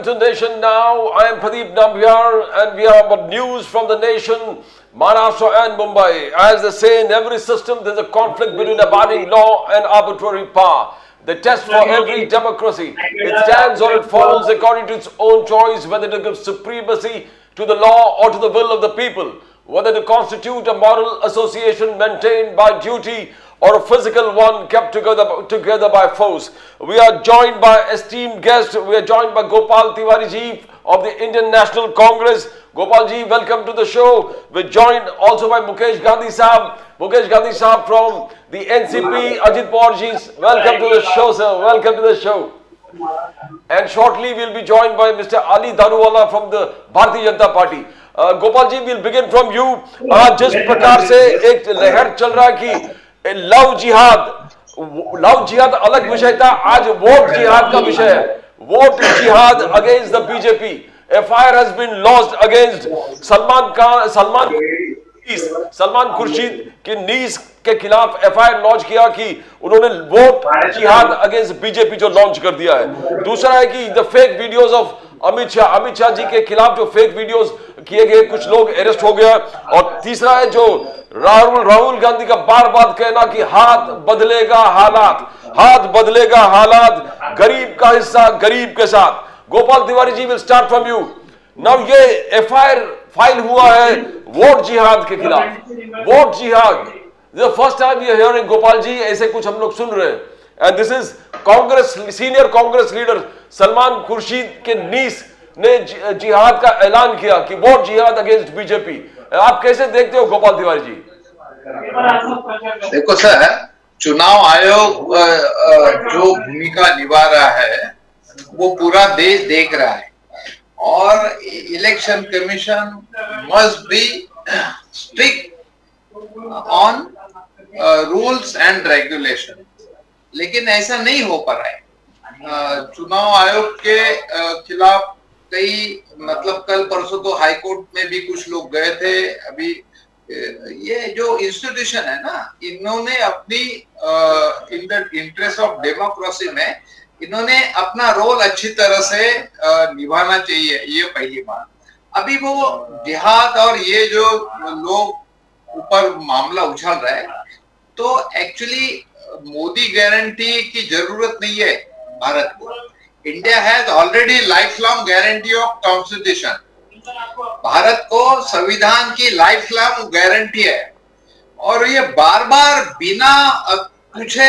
to Nation Now. I am Pradeep Nambiar and we have news from the nation, Maharashtra and Mumbai. As they say, in every system there is a conflict between abiding law and arbitrary power. The test for every democracy. It stands or it falls according to its own choice, whether to give supremacy to the law or to the will of the people, whether to constitute a moral association maintained by duty or a physical one kept together by force. We are joined by esteemed guests. We are joined by Gopal Tiwari ji of the Indian National Congress. Gopal ji, welcome to the show. We're joined also by Mukesh Gandhi Saab. Mukesh Gandhi Saab from the NCP. Ajit Pawar ji, welcome to the show, sir. Welcome to the show. And shortly we'll be joined by Mr. Ali Daruwala from the Bharatiya Janata Party. Gopal ji, we'll begin from you. आज जिस प्रकार से एक लहर चल रहा है कि लव जिहाद अलग विषय था, आज वोट जिहाद का विषय है. वोट जिहाद against the BJP. FIR has been launched against Salman Khurshid की नीस के खिलाफ एफआईआर लॉन्च किया कि उन्होंने वोट जिहाद अगेंस्ट बीजेपी जो लॉन्च कर दिया है. दूसरा है कि the fake videos of Amit Shah ji के खिलाफ जो फेक वीडियोस किए गए, कुछ लोग अरेस्ट हो गया. और तीसरा है जो राहुल गांधी का बार बार कहना कि हाथ बदलेगा हालात, गरीब का हिस्सा गरीब के साथ. Gopal Tiwari ji, will start from you. Now ये एफआईआर फाइल हुआ है वोट जिहाद के खिलाफ. वोट जिहाद, the first time we are hearing Gopal ji, ऐसे कुछ हम लोग सुन रहे हैं. And this is Congress, senior Congress leader Salman Khurshid के नीस ने जिहाद का ऐलान किया कि वोट जिहाद अगेंस्ट बीजेपी. आप कैसे देखते हो गोपाल तिवारी जी? देखो सर, चुनाव आयोग जो भूमिका निभा रहा है वो पूरा देश देख रहा है और election commission must be strict on rules and regulation. लेकिन ऐसा नहीं हो पा रहा है. चुनाव आयोग के खिलाफ कई, मतलब कल परसों तो हाई कोर्ट में भी कुछ लोग गए थे. अभी ये जो इंस्टीट्यूशन है ना, इन्होंने अपनी in the interest of democracy में इन्होंने अपना रोल अच्छी तरह से निभाना चाहिए. ये पहली बात. अभी वो जिहाद और ये जो लोग ऊपर मामला उछाल रहा है, तो एक्चुअली मोदी गारंटी की जरूरत नहीं है भारत को. India has already life long guarantee of constitution. Bharat को संविधान की लाइफ लॉन्ग गारंटी है और ये बार बार बिना पूछे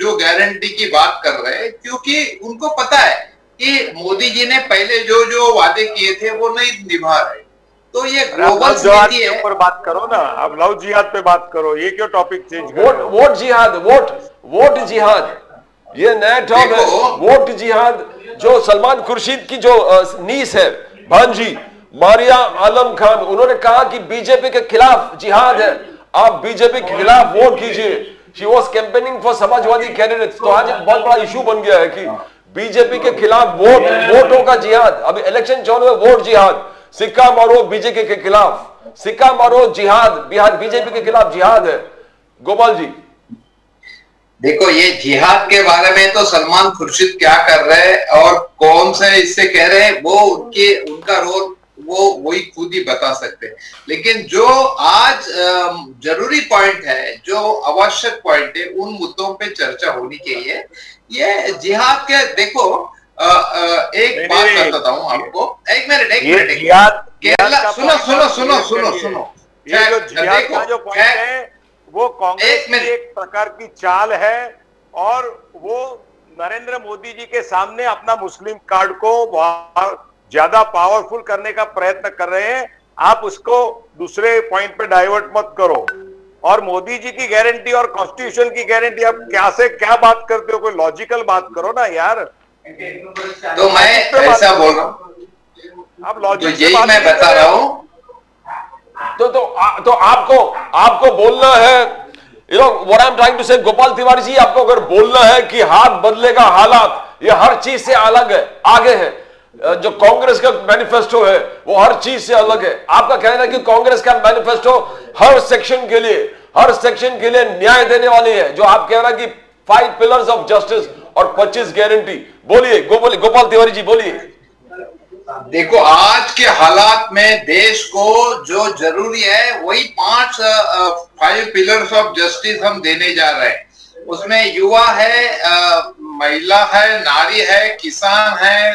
जो गारंटी की बात कर रहे हैं, क्योंकि उनको पता है कि मोदी जी ने पहले जो जो वादे किए थे वो नहीं निभा रहे. तो ये ग्लोबल स्थिति है. पर बात करो ना, अब लव जिहाद पे बात करो. ये क्यों टॉपिक चेंज कर रहे हो? वोट जिहाद, वोट जिहाद, ये नया टर्म है. वोट जिहाद जो सलमान खुर्शीद की जो नीस है, भांजी मारिया आलम खान, उन्होंने कहा कि बीजेपी के खिलाफ जिहाद है, आप बीजेपी के खिलाफ वोट कीजिए. She was campaigning for Samajwadi candidates. तो आज एक बहुत बड़ा इशू बन गया है कि बीजेपी के खिलाफ वोटों का जिहाद. अभी इलेक्शन चालू है, वोट जिहाद. सिक्का मारो बीजेपी के खिलाफ, सिक्का मारो जिहाद, बिहार बीजेपी के खिलाफ जिहाद है. गोपाल जी, देखो, ये जिहाद के बारे में तो सलमान खुर्शीद क्या कर रहे हैं और कौन से इससे कह रहे हैं, वो उनका रोल वो वही खुद ही बता सकते हैं. लेकिन जो आज जरूरी पॉइंट है, जो आवश्यक पॉइंट है, उन मुद्दों पे चर्चा होनी चाहिए. ये जिहाद के, देखो एक बात बताता हूँ आपको. एक मिनट केरला, सुनो. ये जो जिहाद का जो पॉइंट है वो कांग्रेस की एक प्रकार की चाल है और वो नरेंद्र मोदी जी के सामने अपना मुस्लिम कार्ड को ज्यादा पावरफुल करने का प्रयत्न कर रहे हैं. आप उसको दूसरे पॉइंट पे डाइवर्ट मत करो. और मोदी जी की गारंटी और कॉन्स्टिट्यूशन की गारंटी, आप क्या से क्या बात करते हो? कोई लॉजिकल बात करो ना यार. तो मैं ऐसा बोल रहा हूँ, आप लॉजिक तो यही मैं बता रहा हूँ. तो आपको बोलना है, you know what I am trying to say, Gopal Tiwari जी, आपको अगर बोलना है कि हाथ बदलेगा हालात, ये हर चीज से अलग है, आगे है. जो कांग्रेस का मैनिफेस्टो है वो हर चीज से अलग है. आपका कहना है कि कांग्रेस का मैनिफेस्टो हर सेक्शन के लिए न्याय देने वाली है, जो आप कह रहे हैं कि 5 पिलर्स ऑफ जस्टिस और 25 गारंटी. बोलिए गोपाल तिवारी जी, बोलिए. देखो, आज के हालात में देश को जो जरूरी है वही 5 पिलर्स ऑफ जस्टिस हम देने जा रहे हैं। उसमें युवा है, महिला है, नारी है, किसान है,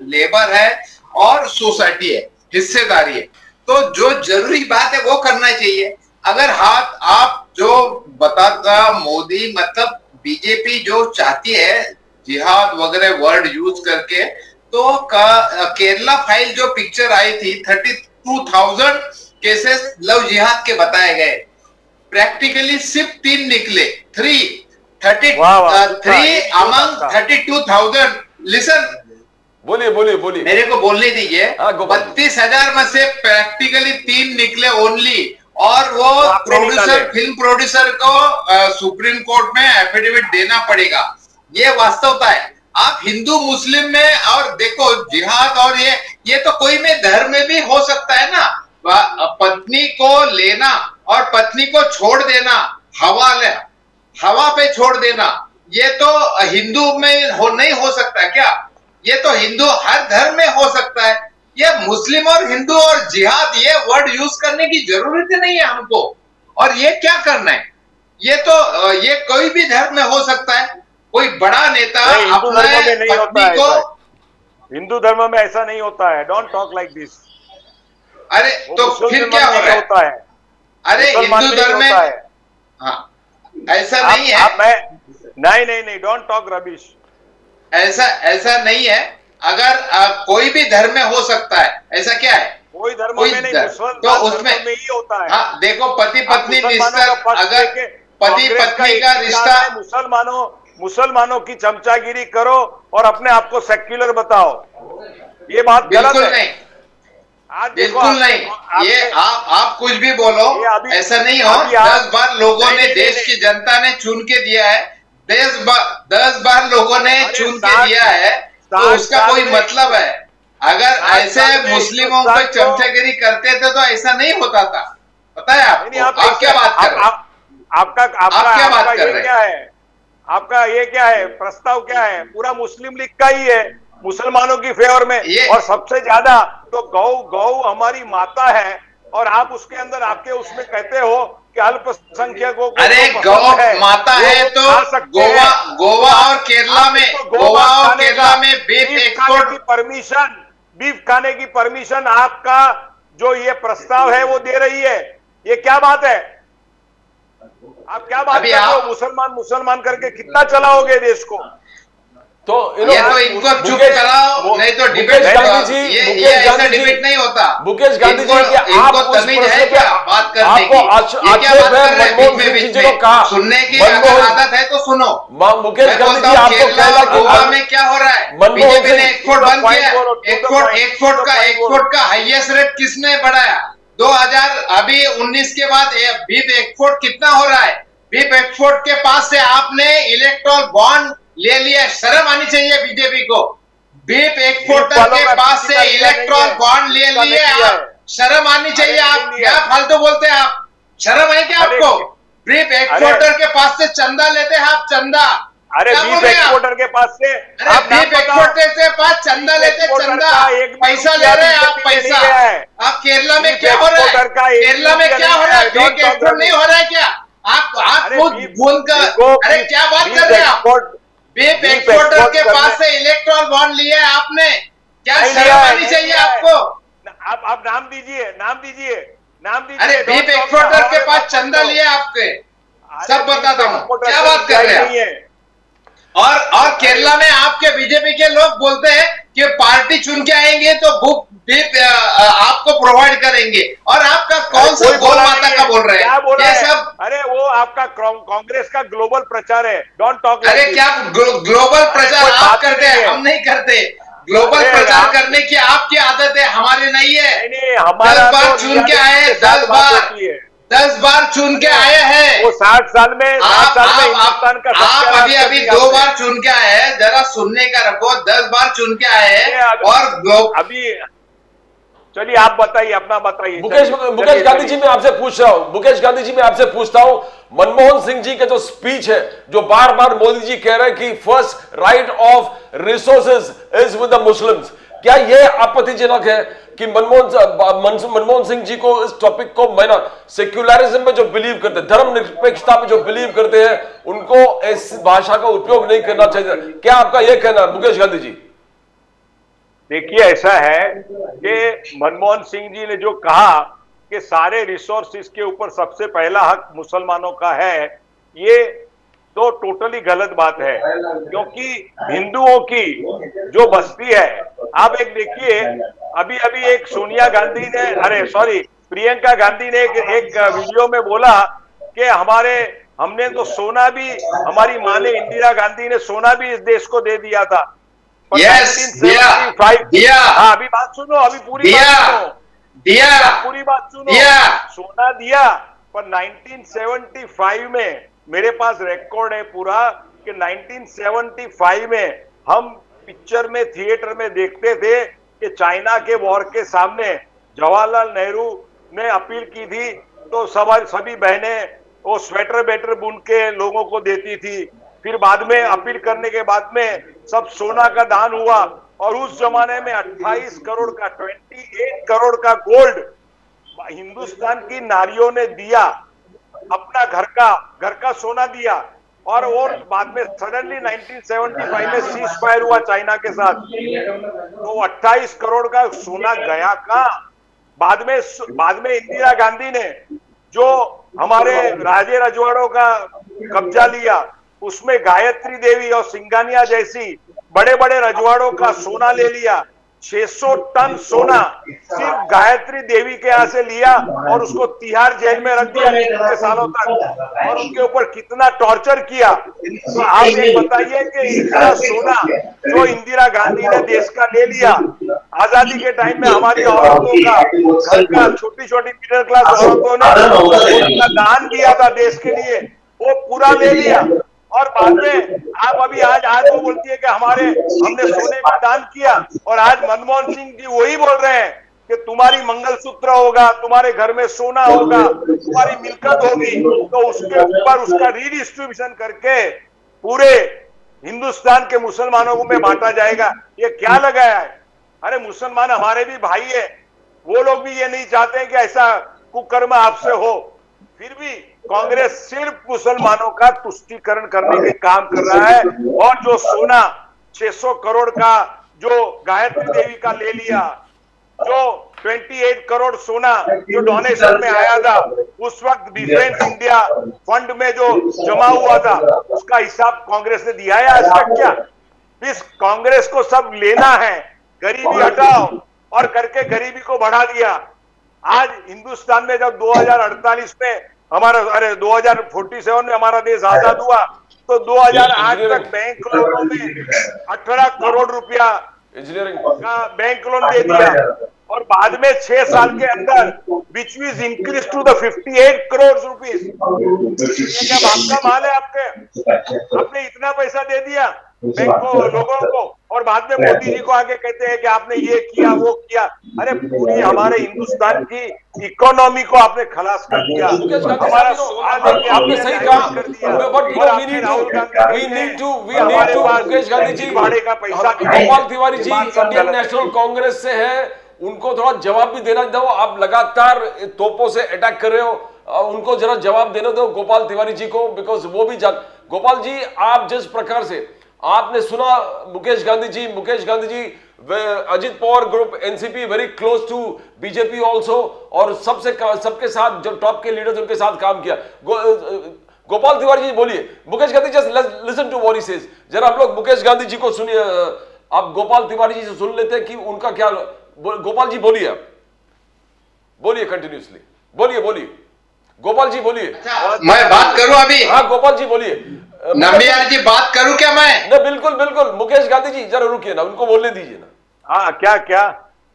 लेबर है और सोसाइटी है, हिस्सेदारी है। तो जो जरूरी बात है वो करना चाहिए। अगर आप जो बताता मोदी, मतलब बीजेपी जो चाहती है जिहाद वगैरह वर्ड यूज करके, तो केरला फाइल जो पिक्चर आई थी 32,000 केसेस लव जिहाद के बताए गए, प्रैक्टिकली सिर्फ 3 निकले, 33 अमंग 32,000। लिसन, बोलिए मेरे को बोलने दीजिए। 32,000 में से प्रैक्टिकली 3 निकले ओनली, और वो प्रोड्यूसर, फिल्म प्रोड्यूसर को सुप्रीम कोर्ट में एफिडेविट देना पड़ेगा। ये वास्तवता है। आप हिंदू मुस्लिम में, और देखो जिहाद और ये तो कोई में धर्म में भी हो सकता है ना। पत्नी को लेना और पत्नी को छोड़ देना, हवा पे छोड़ देना, ये तो हिंदू में नहीं हो सकता क्या? ये तो हिंदू हर धर्म में हो सकता है। ये मुस्लिम और हिंदू और जिहाद ये वर्ड यूज करने की जरूरत नहीं है हमको। और ये क्या करना है? ये कोई भी धर्म में हो सकता है। कोई बड़ा नेता अपने पत्नी को, हिंदू धर्म में ऐसा नहीं होता है। Don't talk like this. अरे तो फिर क्या हो रहा है? अरे हिंदू धर्म में ऐसा नहीं है। नहीं, डोंट टॉक रबिश। ऐसा नहीं है। अगर कोई भी धर्म में हो सकता है, ऐसा क्या है? कोई धर्म में नहीं, तो उसमें ही होता है। हाँ, देखो पति पत्नी रिश्ता, अगर पति पत्नी का रिश्ता, मुसलमानों की चमचागिरी करो और अपने आप को सेक्युलर बताओ, ये बात गलत है। नहीं, बिल्कुल नहीं। ये आप कुछ भी बोलो, ऐसा नहीं हो। 10 बार लोगों ने, देश की जनता ने चुन के दिया है, 10 बार लोगों ने चुन के दिया है, तो उसका कोई मतलब है? अगर ऐसे मुस्लिमों पे चमचागिरी करते थे तो ऐसा नहीं होता था। पता है आपको? आप क्या बात कर रहे हैं? आपका क्या बात कर रहे हैं? आपका ये क्या है? प्रस्ताव क्या है? पूरा मुस्लिम लीग का ही है, मुसलमानों की फेवर में। और सबसे ज्यादा तो गौ हमारी माता है, और आप उसके अंदर आपके उसमें कहते हो कि अल्पसंख्यकों को, अरे गौ माता है तो गोवा और केरला में बीफ एक्सपोर्ट की बीफ खाने की परमिशन आपका जो ये प्रस्ताव है वो दे रही है। ये क्या बात है? आप क्या बात कर रहे हो? मुसलमान करके कितना चलाओगे देश को? तो इनको चुप कराओ, नहीं तो डिबेट, ये ऐसा डिबेट नहीं होता। मुकेश गांधी जी, इनको तमीज है क्या बात करने की? ये क्या बात कर रहे हैं? बीच में सुनने की अगर आदत है तो सुनो। मुकेश गांधी जी, आपको कहला कि गोवा में क्या हो रहा है? बीजेपी ने एक्सपोर्ट बंद किया। एक्सपोर्ट का हाईएस्ट रेट किसने बढ़ाया? 2019 के बाद बीफ एक्सपोर्ट कितना हो रहा है? बीफ एक्सपोर्ट के पास से आपने इलेक्ट्रल बॉन्ड ले लिया। शर्म आनी चाहिए बीजेपी को। बीफ एक्सपोर्टर के पास से इलेक्ट्रल बॉन्ड ले लिए आप। शर्म आनी चाहिए। आप क्या फालतू बोलते हैं आप? शर्म है क्या आपको? बीफ एक्सपोर्टर के पास से चंदा लेते हैं आप, चंदा। अरे बीफ एक्सपोर्टर के पास से, बीफ एक्सपोर्टर से पास चंदा लेते, चंदा पैसा ले रहे हैं आप, पैसा। आप केरला में क्या हो रहा है? केरला में क्या हो रहा है? बीफ एक्सपोर्ट नहीं हो रहा है क्या? आप खुद बोलकर, अरे क्या बात कर रहे हैं आप? बीफ एक्सपोर्टर के पास से इलेक्ट्रल बॉन्ड लिया है आपने। क्या शर्म आनी चाहिए आपको? आप नाम दीजिए। अरे बीफ एक्सपोर्टर के पास चंदा लिया आपके, सब बताता हूँ। क्या बात कर रहे हैं? और केरला में आपके बीजेपी के लोग बोलते हैं कि पार्टी चुन के आएंगे तो बीफ आपको प्रोवाइड करेंगे, और आपका कौन सा गौ माता का बोल रहे हैं? ये सब, अरे वो आपका कांग्रेस का ग्लोबल प्रचार है। Don't talk. अरे क्या ग्लोबल प्रचार आप करते हैं, हम नहीं करते। ग्लोबल प्रचार करने की आपकी आदत है, हमारी नहीं है। 10 बार चुन के आए, 10 बार चुन के आए हैं। वो 60 साल में हिंदुस्तान का आप अभी 2 बार चुन के आए हैं। जरा सुनने का रखो। 10 बार चुन के आए हैं, और अभी चलिए आप बताइए, अपना बताइए। मुकेश गांधी जी, मैं आपसे पूछ रहा हूं, मुकेश गांधी जी, मैं आपसे पूछता हूं, मनमोहन सिंह जी का जो स्पीच है, जो बार बार मोदी जी कह रहे हैं कि first right of resources is with the Muslims, क्या ये आपत्तिजनक है कि मनमोहन सिंह जी को इस टॉपिक को सेक्युलरिज्म में जो बिलीव करते हैं, धर्मनिरपेक्षता में जो बिलीव करते हैं, उनको इस भाषा का उपयोग नहीं करना चाहिए? क्या आपका यह कहना है मुकेश गांधी जी? देखिए, ऐसा है कि मनमोहन सिंह जी ने जो कहा कि सारे रिसोर्सेज के ऊपर सबसे पहला हक मुसलमानों का है, ये तो टोटली गलत बात है, क्योंकि हिंदुओं की जो बस्ती है, आप एक देखिए, अभी अभी एक सोनिया गांधी ने, प्रियंका गांधी ने एक वीडियो में बोला कि हमने तो सोना भी, हमारी मां ने, इंदिरा गांधी ने सोना भी इस देश को दे दिया था। दिया। हाँ, अभी बात सुनो, अभी पूरी बात सुनो। सोना दिया, पर 1975 में मेरे पास रिकॉर्ड है पूरा कि 1975 में हम पिक्चर में, थिएटर में देखते थे कि चाइना के वॉर के सामने जवाहरलाल नेहरू ने अपील की थी, तो सभी बहनें वो स्वेटर बेटर बुन के लोगों को देती थी। फिर बाद में अपील करने के बाद में सब सोना का दान हुआ, और उस जमाने में 28 करोड़ का गोल्ड हिंदुस्तान की नारियों ने दिया, अपना घर का सोना दिया। और बाद में सडनली 1975 में सीज फायर हुआ चाइना के साथ, तो 28 करोड़ का सोना गया कहां? बाद में इंदिरा गांधी ने जो हमारे राजे रजवाड़ों का कब्जा लिया, उसमें गायत्री देवी और सिंगानिया जैसी बड़े बड़े रजवाड़ों का सोना ले लिया। 600 टन सोना सिर्फ गायत्री देवी के यहाँ से लिया और उसको तिहाड़ जेल में रख दिया कितने सालों तक, और उनके ऊपर कितना टॉर्चर किया। तो आप ये बताइए कि इतना सोना जो इंदिरा गांधी ने देश का ले लिया, आजादी के टाइम में हमारी औरतों का छोटी छोटी मिडिल क्लास औरतों ने दान दिया था देश के लिए, वो पूरा ले लिया। और बाद में आप अभी आज वो बोलती है कि हमने सोने का दान किया, और आज मनमोहन सिंह जी वही बोल रहे हैं कि तुम्हारी मंगलसूत्र होगा, तुम्हारे घर में सोना होगा, तुम्हारी मिल्कत होगी, तो उसके ऊपर उसका रीडिस्ट्रीब्यूशन करके पूरे हिंदुस्तान के मुसलमानों को में बांटा जाएगा। ये क्या लगाया है? अरे मुसलमान हमारे भी भाई है, वो लोग भी ये नहीं चाहते कि ऐसा कुकर्म आपसे हो। फिर भी कांग्रेस सिर्फ मुसलमानों का तुष्टीकरण करने के काम कर रहा है, और जो सोना 600 करोड़ का जो गायत्री देवी का ले लिया, जो 28 करोड़ सोना जो डोनेशन में आया था, उस वक्त डिफेंस इंडिया फंड में जो जमा हुआ था, उसका हिसाब कांग्रेस ने दिया है आज तक क्या? इस कांग्रेस को सब लेना है, गरीबी हटाओ और करके गरीबी को बढ़ा दिया। आज हिंदुस्तान में जब 2048 में 2047 में हमारा देश आजाद हुआ, तो 2008 तक बैंक लोनों में 18 करोड़ रुपया का बैंक लोन दे दिया, और बाद में 6 साल के अंदर which is increase to the 58 crore rupees. क्या बाप का माल है आपने इतना पैसा दे दिया बैंक को, लोगों को, और बाद में मोदी जी को आगे कहते हैं कि आपने ये किया वो किया। अरे पूरी हमारे हिंदुस्तान की इकोनॉमी को आपने खलास कर दिया, हमारा सोना लेके आपने सही काम कर दिया। मुकेश गांधी जी, गोपाल तिवारी जी इंडियन नेशनल कांग्रेस से है, उनको थोड़ा जवाब भी देना दो। आप लगातार तोपों से अटैक कर रहे हो, उनको जरा जवाब देने दो गोपाल तिवारी जी को, बिकॉज वो भी गोपाल जी, आप जिस प्रकार से आपने सुना Mukesh Gandhi ji Ajit Pawar group, NCP very close to BJP also, और सबके साथ जो टॉप के लीडर्स उनके साथ काम किया। गोपाल तिवारी जी बोलिए, Mukesh Gandhi just listen to what he says. जरा आप लोग मुकेश गांधी जी को सुनिए, आप गोपाल तिवारी जी से सुन लेते हैं कि उनका क्या। गोपाल जी बोलिए, बोलिए कंटिन्यूसली, बोलिए गोपाल जी बोलिए। मैं बात करूं अभी? हाँ गोपाल जी बोलिए। नंबियार जी बात करूं क्या मैं? नहीं बिल्कुल मुकेश गांधी जी जरा रुकिए ना, उनको बोलने दीजिए ना। हाँ क्या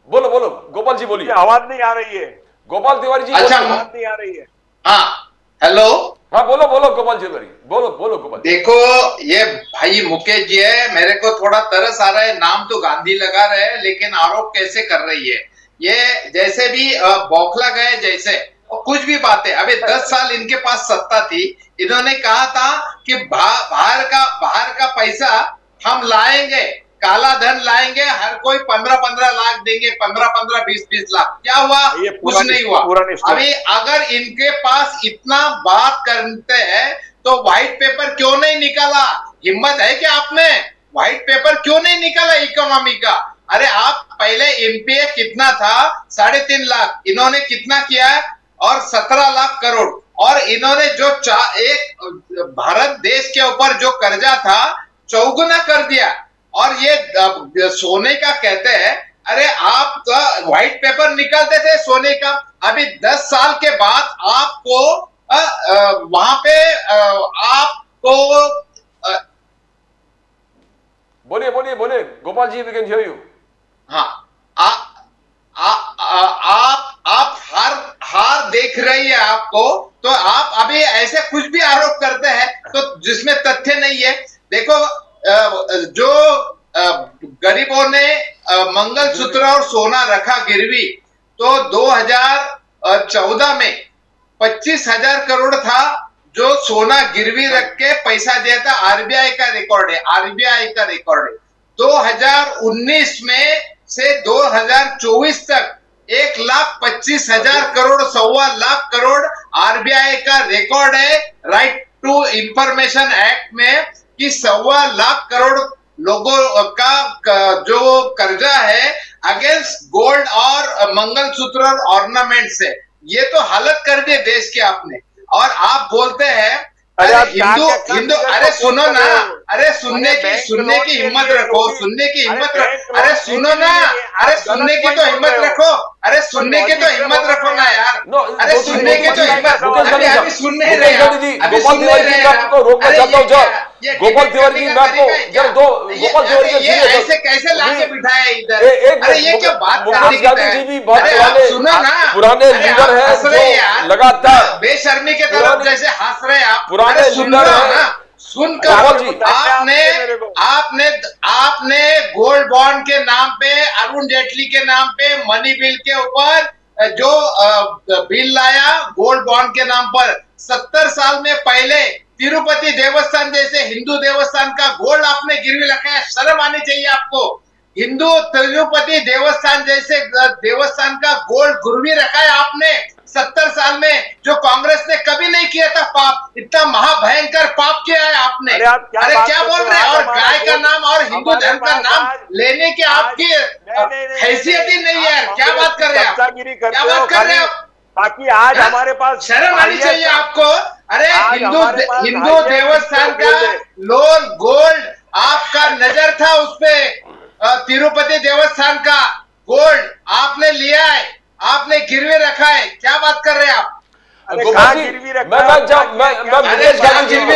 बोलो गोपाल जी बोलिए। आवाज नहीं आ रही है गोपाल तिवारी जी। अच्छा आवाज नहीं आ रही है। हाँ हेलो, हाँ बोलो गोपाल जी बोलो गोपाल। देखो ये भाई मुकेश जी है, मेरे को थोड़ा तरस आ रहा है, नाम तो गांधी लगा रहे हैं लेकिन आरोप कैसे कर रही है ये, जैसे भी बौखला गए जैसे, और कुछ भी बातें। अबे 10 साल इनके पास सत्ता थी, इन्होंने कहा था कि बाहर का पैसा हम लाएंगे, काला धन लाएंगे, हर कोई 15-15 लाख देंगे, 15-15, 20-20 लाख। क्या हुआ? कुछ नहीं हुआ। अभी अगर इनके पास इतना बात करते हैं तो व्हाइट पेपर क्यों नहीं निकाला? हिम्मत है कि आपने व्हाइट पेपर क्यों नहीं निकाला इकोनॉमी का? अरे आप पहले एनपीए कितना था? 3.5 लाख, इन्होंने कितना किया है? और 17 लाख करोड़। और इन्होंने जो एक भारत देश के ऊपर जो कर्जा था चौगुना कर दिया। और ये सोने का कहते हैं, अरे आप तो व्हाइट पेपर निकालते थे सोने का, अभी 10 साल के बाद आपको वहां पे आपको बोलिए बोलिए बोलिए Gopal ji, we can hear you. हाँ, आप हार देख रही है आपको, तो आप अभी ऐसे कुछ भी आरोप करते हैं तो जिसमें तथ्य नहीं है। देखो, जो गरीबों ने मंगलसूत्र और सोना रखा गिरवी, तो 2014 में 25,000 करोड़ था जो सोना गिरवी रख के पैसा दिया था। आरबीआई का रिकॉर्ड है, आरबीआई का रिकॉर्ड है। 2019 में से 2024 तक 1,25,000 करोड़, 1.25 लाख करोड़ आरबीआई का रिकॉर्ड है राइट टू इंफॉर्मेशन एक्ट में, कि 1.25 लाख करोड़ लोगों का जो कर्जा है अगेंस्ट गोल्ड और मंगलसूत्र और ऑर्नामेंट से। ये तो हालत कर दी देश की आपने। और आप बोलते हैं अरे हिंदू, अरे सुनो ना, अरे सुनने की हिम्मत रखो, सुनने की हिम्मत रखो, अरे सुनो ना, अरे सुनने की तो हिम्मत रखो, अरे सुनने की तो हिम्मत रखो ना यार, अरे सुनने की तो हिम्मत, अभी सुन नहीं रहे, अभी सुन नहीं रहे। रोकना चाहता हूँ गोपाल तिवारी जी, मैं आपको गोपाल तिवारी जी ऐसे कैसे लाके बिठाए इधर? अरे ये क्या बात मुकेश गांधी जी भी बहुत पुराने लीडर हैं जो लगातार बेशर्मी के तरफ जैसे हंस रहे आप, पुराने लीडर हैं। सुनकर आपने गोल्ड बॉन्ड के नाम पे, अरुण जेटली के नाम पे, मनी बिल के ऊपर जो बिल लाया गोल्ड बॉन्ड के नाम पर, 70 साल में पहले तिरुपति देवस्थान जैसे हिंदू देवस्थान का गोल्ड आपने गिरवी रखा है। शर्म आनी चाहिए आपको। हिंदू तिरुपति देवस्थान जैसे देवस्थान का गोल्ड गिरवी रखा है आपने 70 साल में, जो कांग्रेस ने कभी नहीं किया था पाप। इतना महाभयंकर पाप किया है आपने। अरे क्या बोल रहे हैं? और गाय का नाम और हिंदू धर्म का नाम लेने की आपकी हैसियत ही नहीं है। क्या बात कर रहे हैं आप? क्या बात कर रहे हैं आप? बाकी आज हमारे पास शर्म आनी चाहिए आपको। अरे हिंदू देवस्थान का लोन गोल्ड आपका नजर था उस पे, तिरुपति देवस्थान का गोल्ड आपने लिया है, आपने गिरवी रखा है। क्या बात कर रहे हैं आप? गिरवी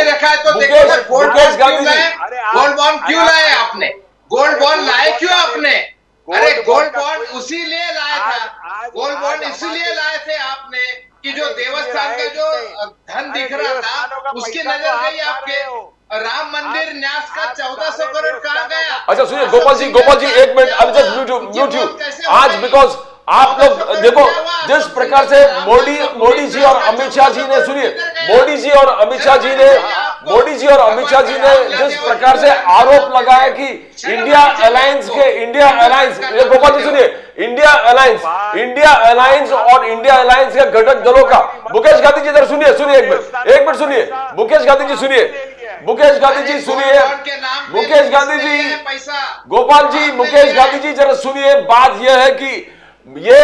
रखा है तो देखो ना, गोल्ड बॉन्ड क्यों लाए आपने? गोल्ड बॉन्ड लाए क्यों आपने? अरे गोल्ड बॉन्ड उसीलिए लाया था, गोल्ड बॉन्ड इसीलिए लाए थे आपने कि जो देवस्थान का जो धन दिख रहा था उसकी नजर गई आपके। राम मंदिर न्यास का 1400 करोड़ कहाँ गया? अच्छा सुनिए गोपाल जी एक मिनट, अब जस्ट म्यूट यू आज, बिकॉज आप लोग देखो जिस प्रकार से मोदी जी और अमित शाह जी ने, सुनिए, मोदी जी और अमित शाह जी ने जिस प्रकार से आरोप लगाया कि इंडिया अलायंस, गोपाल जी सुनिए, इंडिया अलायंस और इंडिया अलायंस के घटक दलों का, मुकेश गांधी जी इधर सुनिए एक मिनट सुनिए, मुकेश गांधी जी सुनिए, गोपाल जी, मुकेश गांधी जी जरा सुनिए। बात यह है कि ये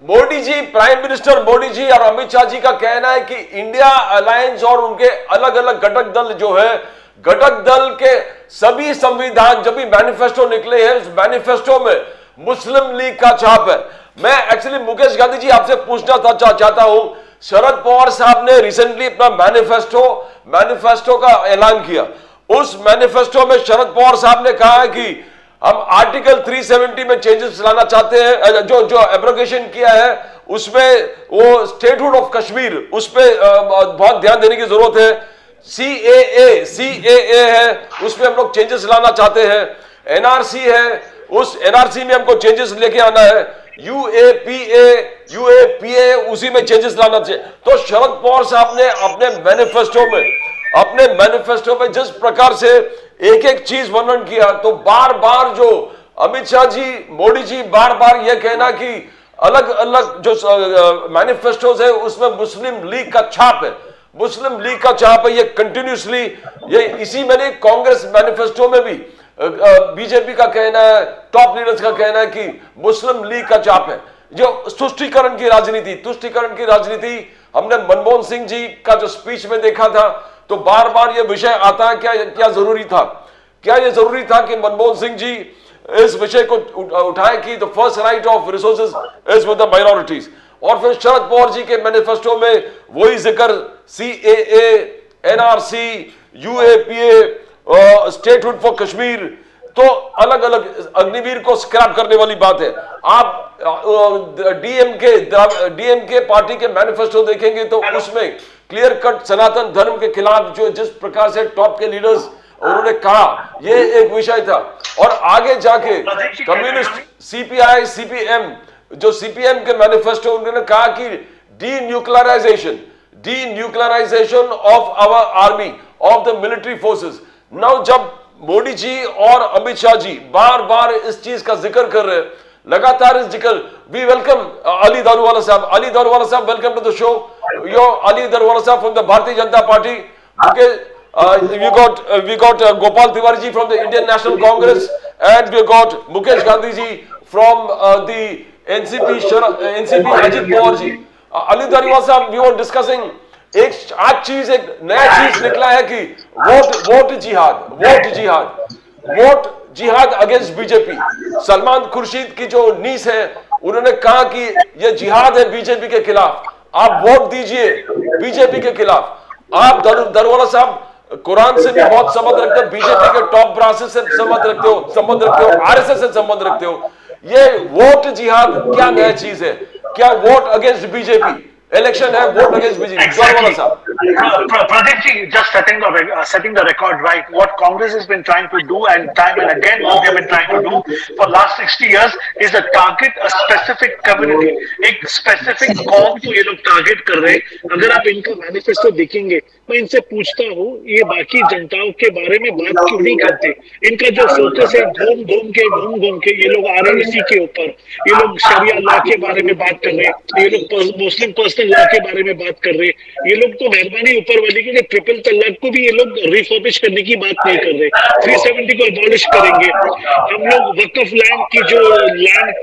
मोदी जी, प्राइम मिनिस्टर मोदी जी और अमित शाह जी का कहना है कि इंडिया अलायंस और उनके अलग अलग घटक दल जो है, घटक दल के सभी संविधान, जब भी मैनिफेस्टो निकले हैं, उस मैनिफेस्टो में मुस्लिम लीग का छाप है। मैं एक्चुअली मुकेश गांधी जी आपसे पूछना चाहता हूं, शरद पवार साहब ने रिसेंटली अपना मैनिफेस्टो का ऐलान किया। उस मैनिफेस्टो में शरद पवार साहब ने कहा है कि हम आर्टिकल 370 में चेंजेस लाना चाहते हैं, जो एब्रोगेशन किया है उसमें, वो स्टेटहुड ऑफ कश्मीर, उस पर बहुत ध्यान देने की जरूरत है। CAA है, उसमें हम लोग चेंजेस लाना चाहते हैं। NRC है, उस NRC में हमको चेंजेस लेके आना है। UAPA उसी में चेंजेस लाना चाहिए। तो शरद पवार साहब ने अपने मैनिफेस्टो में जिस प्रकार से एक एक चीज वर्णन किया, तो बार बार जो अमित शाह जी, मोदी जी बार बार यह कहना कि अलग अलग जो मैनिफेस्टोज है उसमें मुस्लिम लीग का छाप है, मुस्लिम लीग का छाप है, ये कंटिन्यूसली ये इसी में नहीं, कांग्रेस मैनिफेस्टो में भी बीजेपी का कहना है, टॉप लीडर्स का कहना है कि मुस्लिम लीग का छाप है। जो तुष्टीकरण की राजनीति हमने मनमोहन सिंह जी का जो स्पीच में देखा था, तो बार बार ये विषय आता है, क्या जरूरी था, क्या ये जरूरी था कि मनमोहन सिंह जी इस विषय को उठाए कि the first right of resources is with the minorities. और फिर शरद पवार जी के मैनिफेस्टो में वही जिक्र CAA, NRC, UAPA, statehood for Kashmir, तो अलग अलग अग्निवीर को स्क्रैप करने वाली बात है। आप डीएमके पार्टी के मैनिफेस्टो देखेंगे तो उसमें क्लियर कट सनातन धर्म के खिलाफ जो जिस प्रकार से टॉप के लीडर्स उन्होंने कहा, ये एक विषय था। और आगे जाके कम्युनिस्ट CPI, CPM, जो CPM के मैनिफेस्टो उन्होंने कहा कि denuclearisation of our army, of the military forces. Now जब मोदी जी और अमित शाह जी बार बार इस चीज का जिक्र कर रहे हैं, लगातार इस जिक्र, वी वेलकम अली दारूवाला साहब। अली दारूवाला साहब, welcome to the show. Your Ali Daruwala साहब from the Bharatiya Janata party. We got Gopal Tiwari ji from the Indian National Congress, and we got Mukesh Gandhi ji from the NCP Ajit Pawar ji. Ali Dariwala साहब, we were discussing एक नया चीज निकला है कि vote जिहाद against BJP. Salman Khurshid की जो नीस है, उन्होंने कहा कि यह जिहाद है बीजेपी के खिलाफ, आप वोट दीजिए बीजेपी के खिलाफ। आप दारूवाला साहब कुरान से भी बहुत संबंध रखते हो, बीजेपी के टॉप ब्रांचेस से संबंध रखते हो, RSS से संबंध रखते हो। ये वोट जिहाद क्या नया चीज है? क्या वोट अगेंस्ट बीजेपी इलेक्शन है, वोट अगेंस्ट बीजेपी? दारूवाला साहब, Pradeep ji, just setting the record right. What Congress has been trying to do, and time and again what they've been trying to do for last 60 years, is to target a specific community. एक specific कौम को ये लोग target कर रहे हैं। अगर आप इनका मैनिफेस्टो देखेंगे, मैं इनसे पूछता हूँ, ये बाकी जनताओं के बारे में बात क्यों नहीं करते? इनका जो फोकस है घूम घूम के ये लोग RMC के ऊपर, ये लोग शरिया लॉ के बारे में बात कर रहे हैं, ये लोग मुस्लिम पर्सनल लॉ के बारे में बात कर रहे हैं। ये लोग तो मेहरबानी ऊपर वाली की ट्रिपल तलाक को भी ये लोग रिफर्बिश करने की बात नहीं कर रहे, 370 को अबॉलिश करेंगे। हम लोग वक्फ लैंड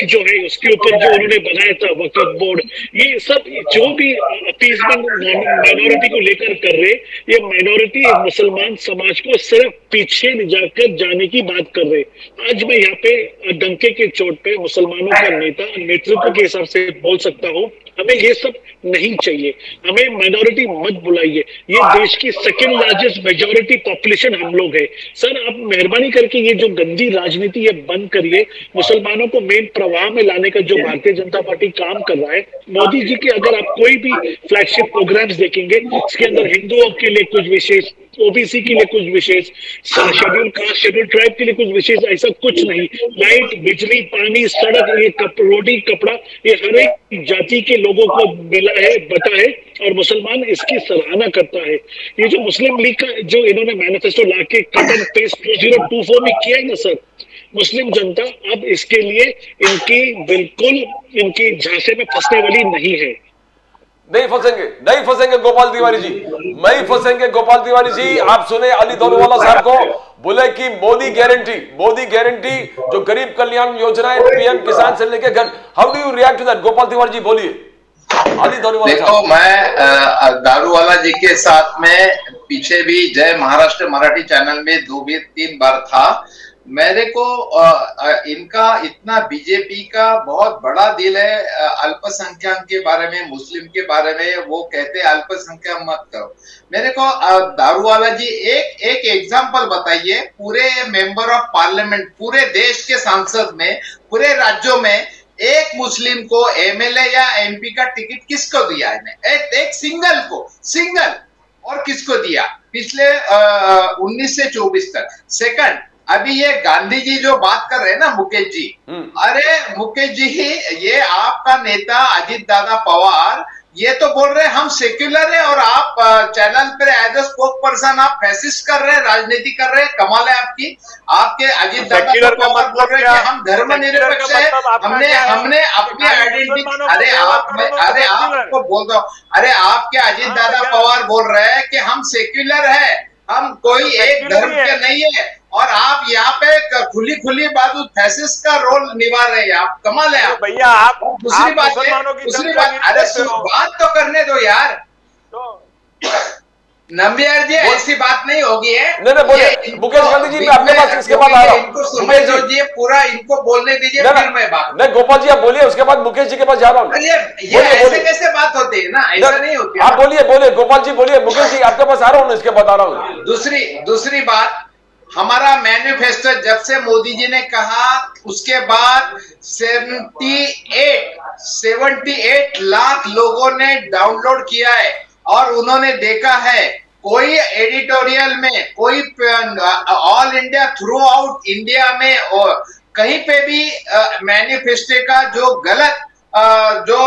जो है उसके ऊपर जो उन्होंने बनाया था वक्फ बोर्ड, ये सब जो भी अपीजमेंट माइनॉरिटी को लेकर कर रहे, ये माइनॉरिटी मुसलमान समाज को सिर्फ पीछे जाकर जाने की बात कर रहे। आज मैं यहाँ पे डंके के चोट पे मुसलमानों का नेतृत्व के हिसाब से बोल सकता हूँ, हमें ये सब नहीं चाहिए। हमें माइनॉरिटी मत बुलाइए, ये देश की सेकंड लार्जेस्ट मेजॉरिटी पॉपुलेशन हम लोग है। सर, आप मेहरबानी करके ये जो गंदी राजनीति है बंद करिए। मुसलमानों को मेन प्रवाह में लाने का जो भारतीय जनता पार्टी काम कर रहा है, मोदी जी के अगर आप कोई भी फ्लैगशिप प्रोग्राम्स देखेंगे, इसके अंदर हिंदुओं के लिए कुछ विशेष, OBC के लिए कुछ विशेष, शेड्यूल कास्ट शेड्यूल ट्राइब के लिए कुछ विशेष, ऐसा कुछ नहीं। लाइट, बिजली, पानी, सड़क, ये रोटी, कपड़ा, ये हर एक जाति के लोगों को मिला है, बता है, और मुसलमान इसकी सराहना करता है। ये जो मुस्लिम लीग का जो इन्होंने मैनिफेस्टो लाके कट एंड पेस्ट 2024 में किया है ना सर, मुस्लिम जनता अब इसके लिए इनकी झांसे में फंसने वाली नहीं है। नहीं फंसेंगे गोपाल तिवारी जी, नहीं फंसेंगे गोपाल तिवारी जी। आप सुने अली दारूवाला साहब को, बोले कि मोदी गारंटी जो गरीब कल्याण योजना है, PM किसान से लेके घर, how do you react to that? Gopal Tiwari ji बोलिए। अली दारूवाला साहब, देखो, मैं दारूवाला जी के साथ में पीछे भी जय महाराष्ट्र मराठी चैनल में 2-3 बार था। मेरे को इनका इतना बीजेपी का बहुत बड़ा दिल है अल्पसंख्यक के बारे में, मुस्लिम के बारे में। वो कहते हैं अल्पसंख्यक मत करो। मेरे को दारूवाला जी एक एग्जांपल बताइए, पूरे मेंबर ऑफ पार्लियामेंट, पूरे देश के सांसद में, पूरे राज्यों में एक मुस्लिम को MLA या MP का टिकट किसको दिया है? एक सिंगल और किसको दिया पिछले 19 से 24 तक? सेकंड, अभी ये गांधी जी जो बात कर रहे हैं ना, मुकेश जी, अरे मुकेश जी, ये आपका नेता अजित दादा पवार ये तो बोल रहे हैं हम सेक्युलर है और आप चैनल पे एज अ स्पोक पर्सन आप फैसिस्ट कर रहे हैं, राजनीति कर रहे हैं। कमाल है आपकी। आपके अजीत दादा बोल रहे हैं कि हम धर्मनिरपेक्ष है, हमने अपनी आइडेंटिटी। अरे आपको बोल दो, अरे आपके अजीत दादा पवार बोल रहे हैं कि हम सेक्युलर है, हम कोई एक धर्म के नहीं है, और आप यहाँ पे खुली बात फैसिस्ट का रोल निभा रहे हैं। आप कमाल है आप भैया। आप दूसरी बात, अरे बात तो करने दो यार। नंबियार जी ऐसी बात नहीं होगी है। नहीं बोलिए मुकेश गांधी जी, मैं आपके पास इसके बाद आ रहा हूँ। इनको सुनने दीजिए, पूरा इनको बोलने दीजिए, फिर मैं बात। नहीं गोपाल जी आप बोलिए, उसके बाद मुकेश जी के पास जा रहा हूँ। ये ऐसे कैसे बात होती है ना, ऐसा नहीं होती। आप बोलिए गोपाल जी बोलिए, मुकेश जी आपके पास आ रहा हूँ, इसके बाद आ रहा हूँ। दूसरी बात, हमारा मैनिफेस्टो जब से मोदी जी ने कहा उसके बाद 78 लाख लोगों ने डाउनलोड किया है, और उन्होंने देखा है कोई एडिटोरियल में, कोई all India through out India में और कहीं पे भी मैनिफेस्टो का जो गलत जो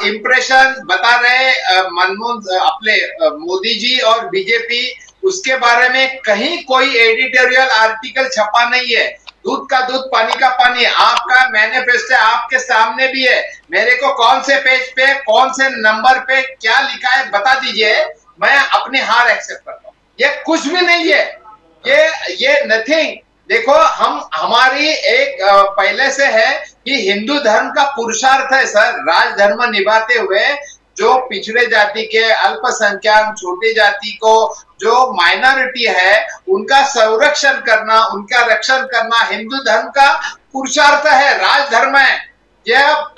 इम्प्रेशन बता रहे मनमोहन अपने मोदी जी और बीजेपी, उसके बारे में कहीं कोई एडिटोरियल आर्टिकल छपा नहीं है। दूध का दूध पानी का पानी। आपका मैनिफेस्टो आपके सामने भी है, मेरे को कौन से पेज पे कौन से नंबर पे क्या लिखा है बता दीजिए, मैं अपनी हार एक्सेप्ट करता हूँ। ये कुछ भी नहीं है, ये नथिंग। देखो हमारी एक पहले से है कि हिंदू धर्म का पुरुषार्थ है सर, राजधर्म निभाते हुए जो पिछड़े जाति के, अल्पसंख्यक, छोटी जाति को, जो माइनॉरिटी है, उनका संरक्षण करना, उनका रक्षण करना हिंदू धर्म का पुरुषार्थ है, राजधर्म है। जब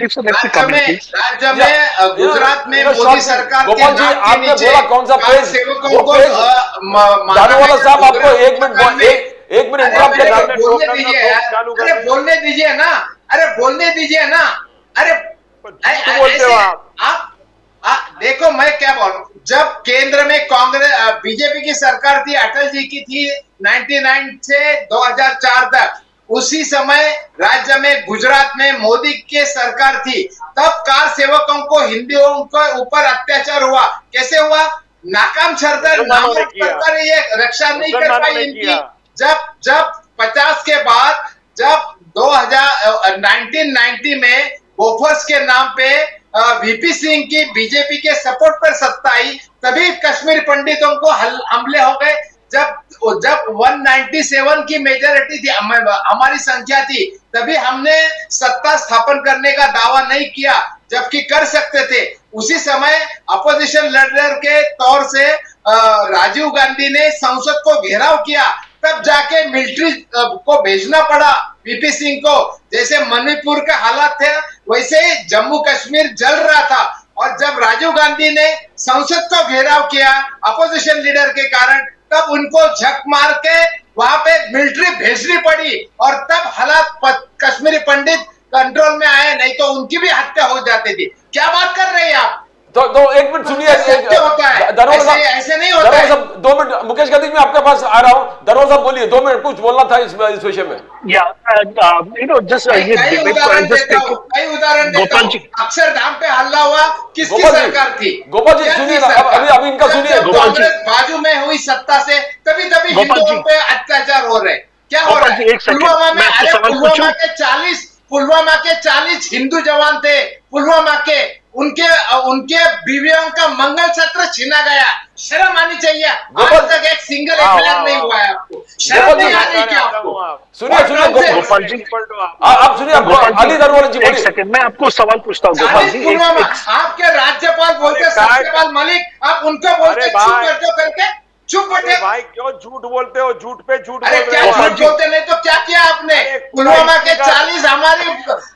राज्य में गुजरात में मोदी सरकार गोपाल जी आपने बोला कौन सा पेज, सेवकों को दारूवाला साहब आपको एक मिनट बोलने दीजिए ना, अरे बोलने दीजिए ना, अरे बोलते हो आप देखो मैं क्या बोल रहा हूँ। जब केंद्र में कांग्रेस बीजेपी की सरकार थी, अटल जी की थी 99 से 2004 तक, उसी समय राज्य में गुजरात में मोदी की सरकार थी, तब कार सेवकों को, हिंदुओं के ऊपर अत्याचार हुआ। कैसे हुआ? नाकाम सरकार ये रक्षा नहीं कर पाई इनकी। जब 50 के बाद, जब 1990 में बोफर्स के नाम पे वीपी सिंह की बीजेपी के सपोर्ट पर सत्ता आई, तभी कश्मीर पंडितों को हमले हो गए। जब 197 की मेजॉरिटी थी, हमारी संख्या थी, तभी हमने सत्ता स्थापन करने का दावा नहीं किया, जबकि कर सकते थे। उसी समय अपोजिशन लीडर के तौर से राजीव गांधी ने संसद को घेराव किया, तब जाके मिलिट्री को भेजना पड़ा वीपी सिंह को। जैसे मणिपुर का हालात थे, वैसे ही जम्मू कश्मीर जल रहा था, और जब राजीव गांधी ने संसद को घेराव किया अपोजिशन लीडर के कारण, तब उनको झक मार के वहां पे मिलिट्री भेजनी पड़ी, और तब हालात कश्मीरी पंडित कंट्रोल में आए, नहीं तो उनकी भी हत्या हो जाती थी। क्या बात कर रहे हैं आप? तो एक मिनट सुनिए, ऐसे नहीं होता है। 2 मिनट मुकेश गांधी मैं आपके पास आ रहा हूँ। दरोगा साहब बोलिए, 2 मिनट कुछ बोलना था इस विषय में। कई उदाहरण देता हूँ। अक्षरधाम पे हल्ला हुआ, किसकी सरकार थी? गोपाल जी सुनिए, अभी इनका सुनिए। कांग्रेस बाजू में हुई सत्ता से तभी हिंदुओं पे अत्याचार हो रहे। क्या हो रहा है पुलवामा में? अरे पुलवामा के 40 हिंदू जवान थे, पुलवामा के, उनके बीवियों का मंगल सूत्र छीना गया। शर्म आनी चाहिए। आज तक एक सिंगल एफआईआर नहीं हुआ है आपको, शर्म नहीं आ रही क्या आपको? सुनिए गोपाल जी, आप सुनिए, अली दारूवाला जी एक सेकंड, मैं आपको सवाल पूछता हूँ गोपाल जी। आपके राज्यपाल बोलते सत्यपाल मलिक, आप उनको बोलते चुप बैठे भाई, क्यों झूठ बोलते हो? झूठ पे झूठ बोल रहे हो। झूठ बोलते नहीं तो क्या किया आपने? पुलवामा के 40 हमारी,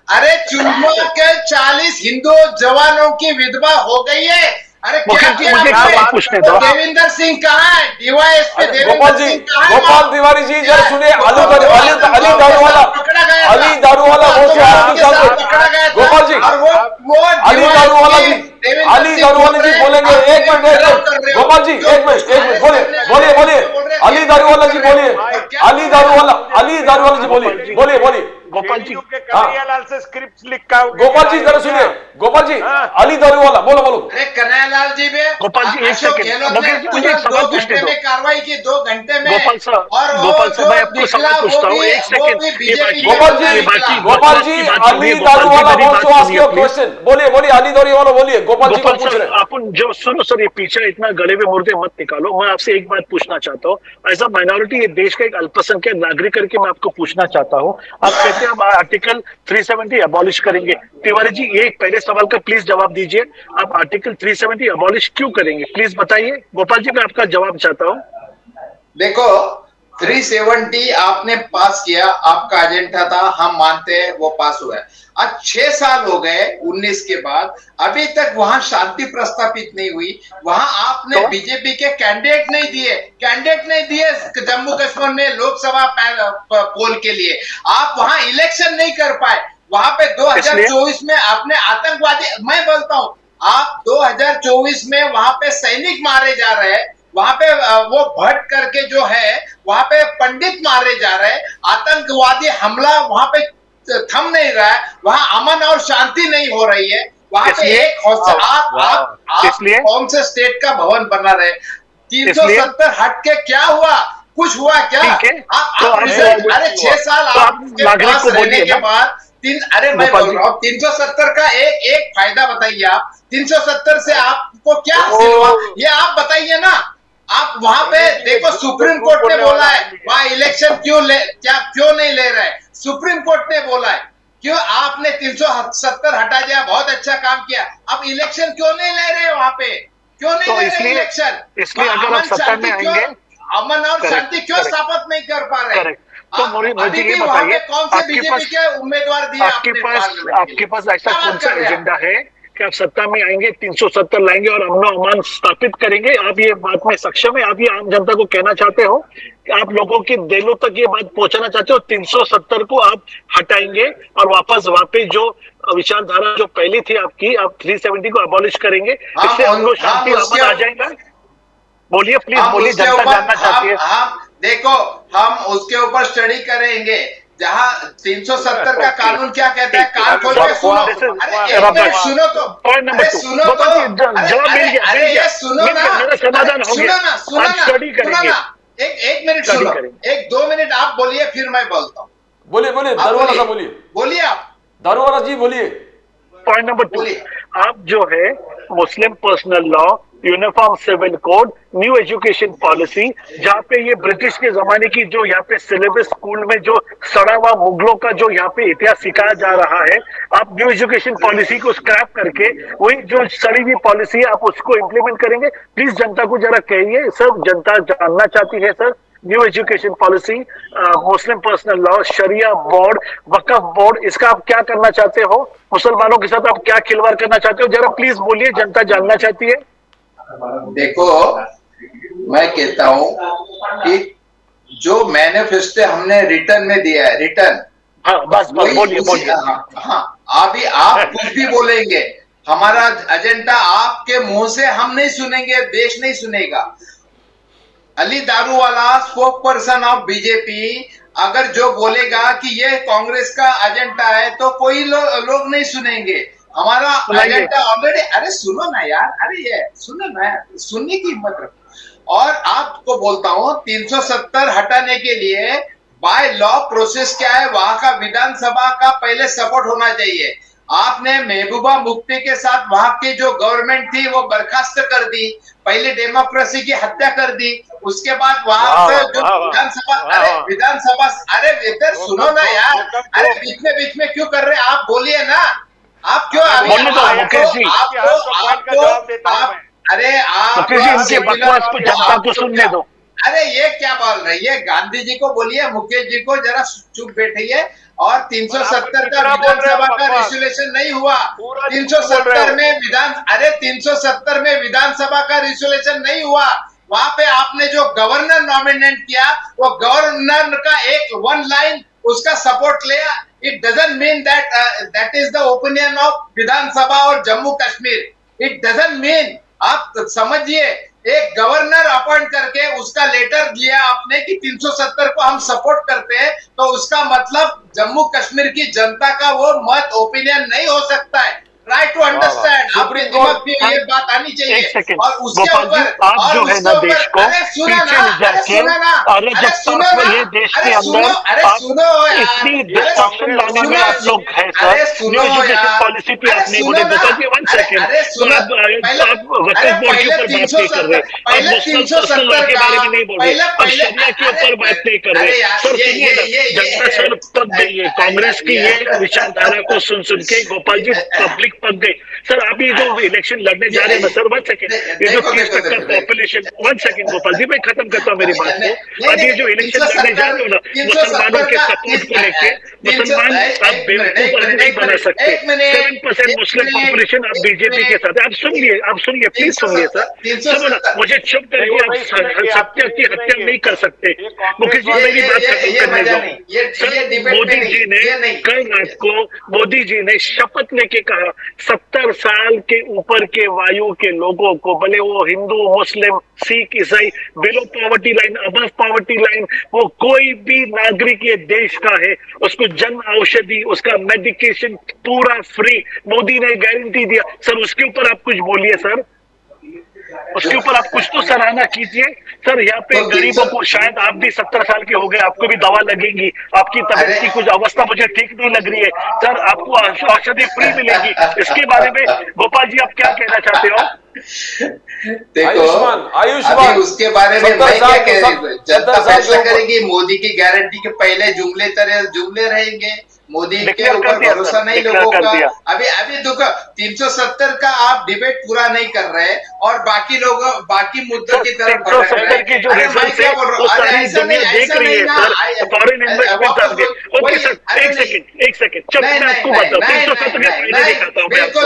अरे पुलवामा के 40 हिंदू जवानों की विधवा हो गई है। अरे क्या किया? देवेंद्र सिंह कहाँ है? डीवाईएसपी देवेंद्र सिंह कहाँ है? गोपाल तिवारी जी जरा सुनिए, अली दारूवाला गोपाल जी, अली दारूवाला जी बोलेंगे। एक मिनट गोपाल जी, एक मिनट बोलिए। अली दारूवाला जी बोलिए। अली दारूवाला जी बोलिए। गोपाल जी, जेडीयू के कन्हैयालाल से स्क्रिप्ट लिखा। गोपाल जी जरा सुनिए, गोपाल जी, अली दारूवाला बोलो बोलो। अरे कन्हैयालाल जी में गोपाल जी, एक अशोक सेकंड, गहलोत ने मुझे एक सवाल 2 पूछने घंटे दो। में कार्रवाई की, 2 घंटे में। गोपाल साहब, और गोपाल साहब, मैं आपको सवाल पूछता हूँ, एक second. Gopal ji, Ali Daruwala wants to ask you a question। बोलिए बोलिए, अली दारूवाला बोलिए, गोपाल जी को पूछ रहे हैं। अपन जो सुनो सर, ये पीछे इतना गले में मुर्दे मत निकालो। मैं आपसे एक बात पूछना चाहता हूँ, एज अ माइनॉरिटी, ये देश का एक अल्पसंख्यक नागरिक करके मैं आपको पूछना चाहता हूँ, आप कहते हैं हम आर्टिकल 370 अबॉलिश करेंगे। तिवारी जी, ये पहले सवाल का प्लीज जवाब दीजिए, आप आर्टिकल 370 अबॉलिश क्यों करेंगे, प्लीज बताइए। गोपाल जी, मैं आपका जवाब चाहता हूँ। देखो, 370 आपने पास किया, आपका एजेंडा था, हम मानते हैं वो पास हुआ है। आज 6 साल हो गए 19 के बाद, अभी तक वहां शांति प्रस्तापित नहीं हुई। वहां आपने बीजेपी के कैंडिडेट नहीं दिए जम्मू कश्मीर में लोकसभा पोल के लिए। आप वहां इलेक्शन नहीं कर पाए। वहां पे 2024 में आपने आतंकवादी, मैं बोलता हूं, आप 2024 में वहां पे सैनिक मारे जा रहे हैं, वहां पे वो भट्ट करके जो है वहां पे पंडित मारे जा रहे हैं, आतंकवादी हमला वहां पे थम नहीं रहा है, वहां अमन और शांति नहीं हो रही है। वहां पे एक आप कौन से स्टेट का भवन बना रहे? 370 हट के क्या हुआ? कुछ हुआ क्या? अरे 6 साल आपके पास रहने के बाद अरे मैं बोल रहा हूँ 370 का एक फायदा बताइए आप। 370 से आपको क्या हासिल हुआ ये आप बताइए ना। आप वहां पे देखो, सुप्रीम कोर्ट ने बोला है वहां इलेक्शन क्यों नहीं ले रहे? सुप्रीम कोर्ट ने बोला है क्यों आपने 370 हटा दिया, बहुत अच्छा काम किया। अब इलेक्शन क्यों नहीं ले रहे वहां पे? क्यों नहीं ले रहे इलेक्शन? इसलिए अगर आप सत्ता में आएंगे, अमन और शांति क्यों स्थापित नहीं कर पा रहे? तो मुझे ये बताइए, कौन से बीजेपी के उम्मीदवार दिए आपके पास ऐसा कौन सा एजेंडा है कि आप सत्ता में आएंगे, 370 लाएंगे और अमन अमान स्थापित करेंगे? आप ये बात में सक्षम है? आप ये आम जनता को कहना चाहते हो कि आप लोगों के दिलों तक ये बात पहुंचाना चाहते हो 370 को आप हटाएंगे और वापस जो विचारधारा जो पहली थी आपकी, आप 370 को अबॉलिश करेंगे, इससे हम लोग शांति अमन आ जाएगा? बोलिए प्लीज, बोलिए, जनता जानना चाहती है। देखो, हम उसके ऊपर स्टडी करेंगे, जहां 370 का कानून क्या कहता है, कान खोल के सुनो। अरे एक मिनट सुनो तो, अरे सुनो तो, अरे ये सुनो ना, एक मिनट सुनो, 1-2 मिनट आप बोलिए, फिर मैं बोलता हूँ। बोलिए दारूवाला साहब बोलिए आप, दारूवाला जी बोलिए। पॉइंट नंबर 2, आप जो है Muslim personal law, uniform civil code, new education policy, जहाँ पे ये ब्रिटिश के जमाने की जो यहाँ पे सिलेबस स्कूल में जो सड़ा हुआ मुगलों का जो यहाँ पे इतिहास सिखाया जा रहा है, आप न्यू एजुकेशन पॉलिसी को स्क्रैप करके वही जो सड़ी हुई पॉलिसी है आप उसको इम्प्लीमेंट करेंगे? प्लीज जनता को जरा कहिए सर, जनता जानना चाहती है सर। न्यू एजुकेशन पॉलिसी, मुस्लिम पर्सनल लॉ, शरिया बोर्ड, वक्फ बोर्ड, इसका आप क्या करना चाहते हो? मुसलमानों के साथ आप क्या खिलवाड़ करना चाहते हो? जरा प्लीज बोलिए, जनता जानना चाहती है। देखो, मैं कहता हूं कि जो मैनिफेस्टो हमने रिटर्न में दिया है, बस बोलिए। हाँ, अभी आप कुछ भी बोलेंगे, हमारा एजेंडा आपके मुंह से हम नहीं सुनेंगे, देश नहीं सुनेगा। Ali Daruwalla, spoke person of BJP, अगर जो बोलेगा कि ये कांग्रेस का एजेंडा है तो कोई लोग नहीं सुनेंगे। हमारा एजेंडा ऑलरेडी, अरे सुनो ना यार, अरे ये सुनो ना, सुनने की हिम्मत रखो। और आपको बोलता हूं 370 हटाने के लिए बाय लॉ प्रोसेस क्या है, वहां का विधानसभा का पहले सपोर्ट होना चाहिए। आपने महबूबा मुफ्ती के साथ वहां की जो गवर्नमेंट थी वो बर्खास्त कर दी, पहले डेमोक्रेसी की हत्या कर दी, उसके बाद वहां से जो विधानसभा, अरे इधर सुनो ना यार, अरे बीच में क्यों कर रहे हैं आप? बोलिए ना, आप क्यों जनता को सुनने दो। अरे ये क्या बोल रहे हैं? ये गांधी जी को बोलिए, मुकेश जी को जरा चुप बैठिए। और 370 का विधानसभा का रिजोल्यूशन नहीं हुआ, 370 में विधानसभा का रिजोल्यूशन नहीं हुआ। वहां पे आपने जो गवर्नर नॉमिनेट किया, वो गवर्नर का एक 1 लाइन उसका सपोर्ट लिया। It doesn't mean that is the opinion of विधानसभा और Jammu Kashmir. It doesn't mean, आप समझिए एक गवर्नर अपॉइंट करके उसका लेटर दिया आपने कि 370 को हम सपोर्ट करते हैं, तो उसका मतलब जम्मू कश्मीर की जनता का वो मत ओपिनियन नहीं हो सकता है। ट्राई टू अंडरस्टैंड, आपके दिमाग में ये बात आनी चाहिए। और उसके ऊपर आप जो है ना देश को पीछे ले जाके और जब तक ये देश के अंदर इतनी डिस्ट्रक्शन लाने में आप लोग है सर, न्यू एजुकेशन पॉलिसी पे आपने बोले गोपाल जी 1 सेकंड, आप वक्फ बोर्ड के ऊपर बात नहीं कर रहे, अब मुस्लिम पर्सनल के बारे में नहीं बोल रहे, अब शरिया के ऊपर बात नहीं कर रहे। सर सुनिए ना, जनता सर पक गई है कांग्रेस की ये विचारधारा को सुन सुन के। गोपाल जी पब्लिक पक गई सर। आप ये जो इलेक्शन लड़ने जा रहे हैं सर, 1 सेकंड, ये जो 30% पॉपुलेशन, 1 सेकंड गोपाल जी मैं खत्म करता हूँ मेरी बात को। अब ये जो इलेक्शन लड़ने जा रहे हो ना मुसलमानों के सपोर्ट को लेके, मुसलमान आप बेवकूफ नहीं बना सकते। 7% मुस्लिम पॉपुलेशन आप बीजेपी के साथ, आप सुनिए प्लीज सुनिए सर, सुनो ना, मुझे चुप करके आप सत्य की हत्या नहीं कर सकते। मुकेश जी मेरी बात खत्म करने दो सर। मोदी जी ने कल रात को मोदी जी ने शपथ लेके कहा 70 साल के ऊपर के वायु के लोगों को, भले वो हिंदू मुस्लिम सिख ईसाई, below poverty line above poverty line, वो कोई भी नागरिक ये देश का है, उसको जन औषधि उसका मेडिकेशन पूरा फ्री मोदी ने गारंटी दिया सर। उसके ऊपर आप कुछ बोलिए सर, उसके ऊपर आप कुछ तो सराहना कीजिए सर। यहाँ पे गरीबों को, शायद आप भी 70 साल के हो गए, आपको भी दवा लगेगी, आपकी तबीयत की कुछ अवस्था मुझे ठीक नहीं लग रही है सर, आपको औषधि फ्री मिलेगी। इसके बारे में गोपाल जी आप क्या कहना चाहते हो? देखो आयुष्मान, उसके बारे में मैं क्या कह रही हूँ, जनता फैसला करेगी। मोदी की गारंटी के पहले जुमले रहेंगे, मोदी के ऊपर भरोसा नहीं लोगों का। अभी देखो 370 का आप डिबेट पूरा नहीं कर रहे और बाकी लोग बाकी मुद्दों की तरफ बढ़ रहे हैं। जो रिजल्ट है वो सारी दुनिया देख रही है सर, फॉरेन इन्वेस्टमेंट आ गए। ओके सर, एक सेकंड चलो मैं आपको बताऊं, 370 के फायदे दिखाता हूं मैं आपको,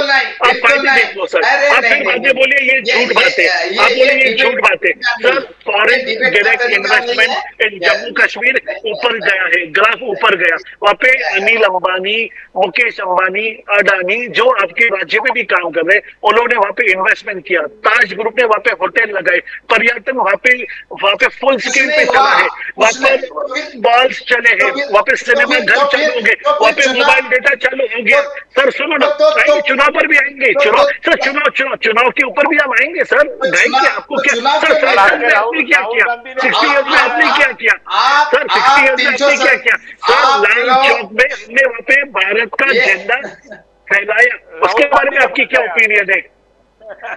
आप फायदे देख लो सर। आप फिर बाद में बोलिए ये झूठ बात है, आप बोलिए ये झूठ बात है सर। फॉरेन डायरेक्ट इन्वेस्टमेंट इन जम्मू कश्मीर ऊपर गया है, ग्राफ ऊपर गया। वहाँ पे अनिल अंबानी, मुकेश अंबानी, अडानी जो आपके राज्य में भी काम कर रहे हैं, उन्होंने वहाँ पे इन्वेस्टमेंट किया। ताज ग्रुप ने वहाँ पे होटल लगाए, पर्यटन वहाँ पे फुल स्केल पे चला है, वहाँ पे मॉल्स चले हैं, वहाँ पे सिनेमा घर चालू हो गए, वहाँ पे मोबाइल डेटा चालू हो गया सर। सुनो ना, चुनाव पर भी आएंगे, चुनाव के ऊपर भी हम आएंगे सर। गाएंगे आपको क्या सर, आपने क्या किया 60 ईयर्स में, आपने क्या किया सर, 60 ईयर्स में आपने क्या किया सर? लाल चौक में हमने वहाँ पे भारत का झंडा फैलाया, उसके बारे में आपकी क्या ओपिनियन है?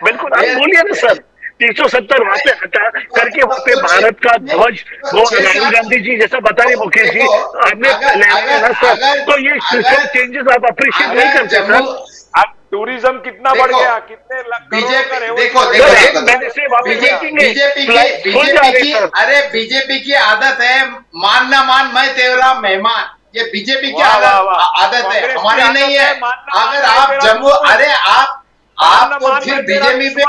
बिल्कुल आप बोलिए ना सर। 370 वहाँ पे हटा करके वहाँ पे भारत का ध्वज, वो राहुल गांधी जी जैसा बता रहे मुकेश जी, आपने लहराया ना सर। तो ये चेंजेस आप अप्रिशिएट नहीं करते सर? अब टूरिज्म कितना बढ़ गया, कितने बीजेपी की आदत है मान ना मान मैं तेरा मेहमान, ये बीजेपी की आदत है, हमारी नहीं है। अगर आप जम्मू, अरे आप तो फिर बीजेपी में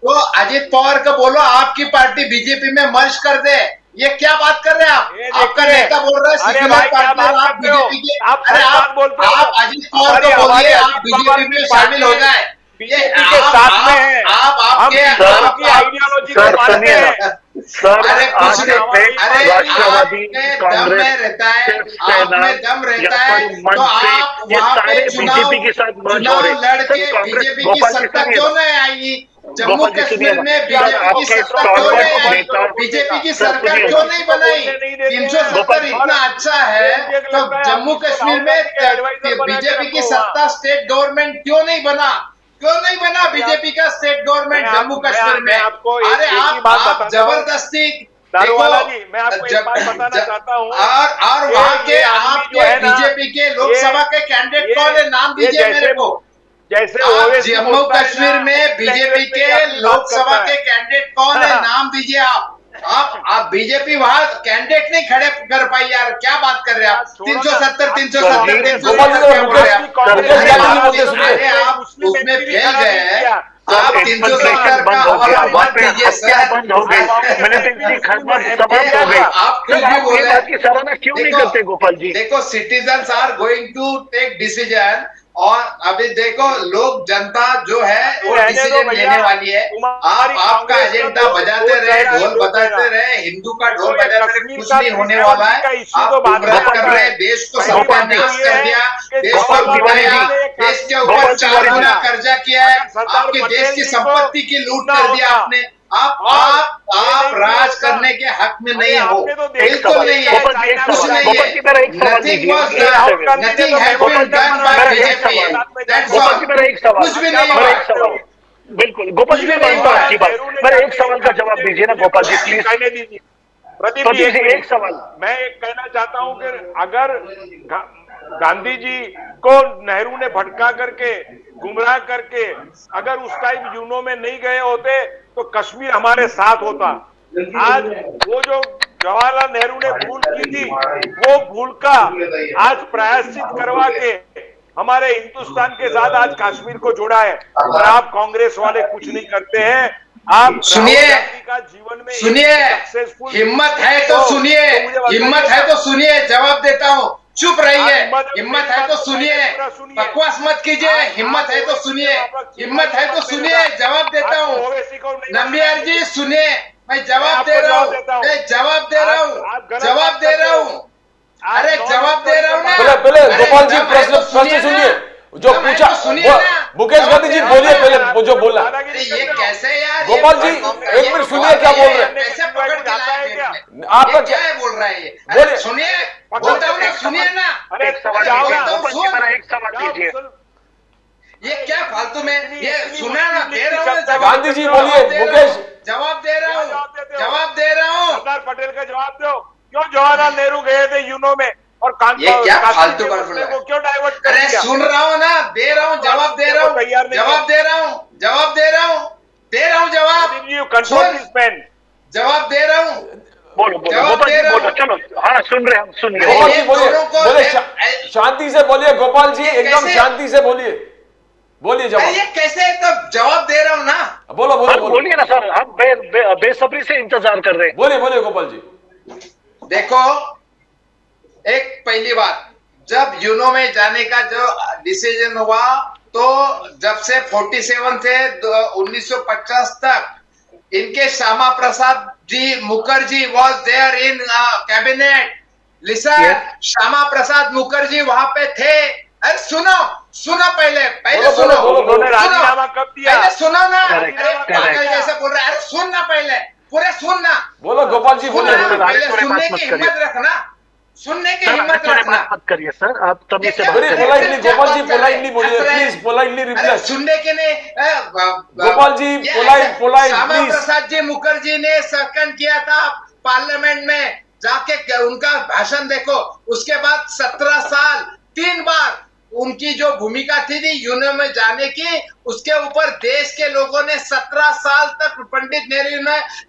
तो अजित पवार को बोलो आपकी पार्टी बीजेपी में मर्ज कर दे। ये क्या बात कर रहे हैं आप? आपका नेता बोल रहा है सेक्युलर पार्टनर आप बीजेपी के, अरे आप अजित पवार को बोलिए आप बीजेपी में शामिल हो जाए। बीजेपी के साथ में है, आपकी आइडियोलॉजी को मानते हैं सर। अरे कुछ नहीं, अरे राष्ट्रवादी दम में रहता है, आप में दम रहता है तो आप वहाँ पे बीजेपी के साथ चुनाव लड़के बीजेपी की सत्ता क्यों नहीं आई? जम्मू कश्मीर में बीजेपी की सत्ता क्यों नहीं आई? बीजेपी की सरकार क्यों नहीं बनाई? 370 इतना अच्छा है तो जम्मू कश्मीर में बीजेपी की सत्ता स्टेट गवर्नमेंट क्यों नहीं बना? क्यों नहीं बना बीजेपी का स्टेट गवर्नमेंट जम्मू कश्मीर में? अरे आप जबरदस्ती दारूवाला जी, मैं आपको एक बात बताना चाहता हूँ। और वहाँ के आपके बीजेपी के लोकसभा के कैंडिडेट कौन है? नाम दीजिए मेरे को। जैसे जम्मू कश्मीर में बीजेपी के लोकसभा के कैंडिडेट कौन है? नाम दीजिए आप बीजेपी वहाँ कैंडिडेट नहीं खड़े कर पाई यार, क्या बात कर रहे हैं आप? 370 अरे आप उसमें फेल गए हैं। आप 370 का हवाला मत दीजिए सर, बंद हो गई, मिलिटेंसी खत्म समाप्त हो गई। आप कुछ भी बोल रहे हैं, सराहना क्यों नहीं करते गोपाल जी? देखो citizens are going to take decision और अभी देखो लोग जनता जो है वो डिसीजन लेने वाली है। आप आपका एजेंडा बजाते रहे, ढोल बजाते रहे, हिंदू का ढोल बजाते रहे, कुछ नहीं होने वाला है। आप गुमराह कर रहे हैं, देश को सत्यानाश कर दिया, देश को लुटाया, देश के ऊपर 4 गुना कर्जा किया है, आपके देश की संपत्ति की लूट कर दिया आपने। आप राज करने के हक में नहीं हो, बिल्कुल नहीं है, कुछ नहीं है। Nothing has been done by BJP, that's all, कुछ भी नहीं हुआ। बिल्कुल गोपाल जी, अच्छी बात। मेरे एक सवाल का जवाब दीजिए ना गोपाल जी प्लीज। प्रदीप जी एक सवाल मैं कहना चाहता हूं कि अगर गांधी जी को नेहरू ने भटका करके, गुमराह करके अगर उस टाइम यूनो में नहीं गए होते तो कश्मीर हमारे साथ होता। आज वो जो जवाहरलाल नेहरू ने भूल की थी, वो भूल का आज प्रायश्चित करवा के हमारे हिंदुस्तान के साथ आज कश्मीर को जोड़ा है। और आप कांग्रेस वाले कुछ नहीं करते हैं। आप सुनिए, का जीवन में सुनिए, हिम्मत है तो सुनिए, हिम्मत है तो सुनिए, जवाब देता हूँ। चुप रहिए, हिम्मत है तो सुनिए, बकवास मत कीजिए। हिम्मत है तो सुनिए, हिम्मत है तो सुनिए, जवाब देता हूँ। नंबियार जी सुनिए, मैं जवाब दे रहा हूँ, मैं जवाब दे रहा हूँ, जवाब दे रहा हूँ, अरे जवाब दे रहा हूँ ना। पहले गोपाल जी प्रश्न सुनिए जो पूछा। मुकेश गांधी जी बोलिए पहले वो जो बोला। ये कैसे यार, गोपाल जी एक मिनट सुनिए क्या बोल रहे हैं। कैसे पकड़ के लाए क्या? आपका क्या है बोल रहा है ये? बोलिए। सुनिए, बोलता हूँ ना, सुनिए ना। अरे एक सवाल दीजिए। ये क्या फालतू में, ये सुना ना, दे रहा हूँ। गांधी जी बोलिए, मुकेश जवाब दे रहा हूँ, जवाब दे रहा हूँ। सरदार पटेल का जवाब दो। क्यों जवाहरलाल नेहरू गए थे यूनो में और ये क्या फालतू का को क्यों डाइवर्ट कर अरे दिया? सुन रहा हूँ ना, दे रहा हूँ, जवाब दे रहा हूँ, जवाब दे रहा हूँ, जवाब दे रहा हूँ, दे रहा हूँ जवाब, जवाब दे रहा हूँ। बोलो गोपाल जी बोलो, चलो हाँ सुन रहे हम, सुनिए गोपाल जी बोलिए, शांति से बोलिए गोपाल जी, एकदम शांति से बोलिए, बोलिए जवाब। ये कैसे, तो जवाब दे रहा हूँ ना। बोलो बोलो बोलिए ना सर, हम बेसब्री से इंतजार कर रहे हैं। बोलिए बोलिए गोपाल जी। देखो, एक पहली बात, जब यूनो में जाने का जो डिसीजन हुआ, तो जब से 47 से 1950 तक इनके Shyama Prasad ji Mukherjee was there in cabinet. Listen, Shyama Prasad Mukherjee वहां पे थे। अरे सुनो पहले सुनो, उन्होंने राजीनामा कब दिया? पहले सुनो ना, पागल जैसे बोल रहा है। अरे सुनना, पहले पूरे सुनना। बोलो गोपाल जी बोलिए। पहले सुनने की हिम्मत रखना, सुनने की हिम्मत रखना। मत करिए सर, आप तभी से पोलाइटली गोपाल जी, पोलाइटली बोलिए प्लीज, पोलाइटली रिप्लाई। सुनने के नहीं, गोपाल जी पोलाइट श्यामा प्लीज। प्रसाद जी मुखर्जी ने सर्कन किया था पार्लियामेंट में जाके, उनका भाषण देखो। उसके बाद 17 साल 3 बार उनकी जो भूमिका थी यूनो में जाने की, उसके ऊपर देश के लोगों ने 17 साल तक पंडित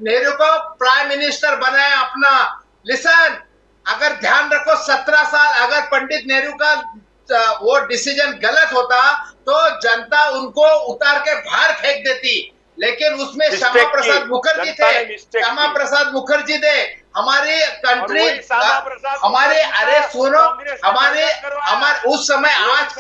नेहरू को प्राइम मिनिस्टर बनाया अपना। लिसन, अगर ध्यान रखो, 17 साल अगर पंडित नेहरू का वो डिसीजन गलत होता तो जनता उनको उतार के बाहर फेंक देती, लेकिन उसमें श्यामा प्रसाद मुखर्जी थे, श्यामा प्रसाद मुखर्जी थे। हमारी कंट्री, हमारे, अरे सुनो, हमारे उस समय आज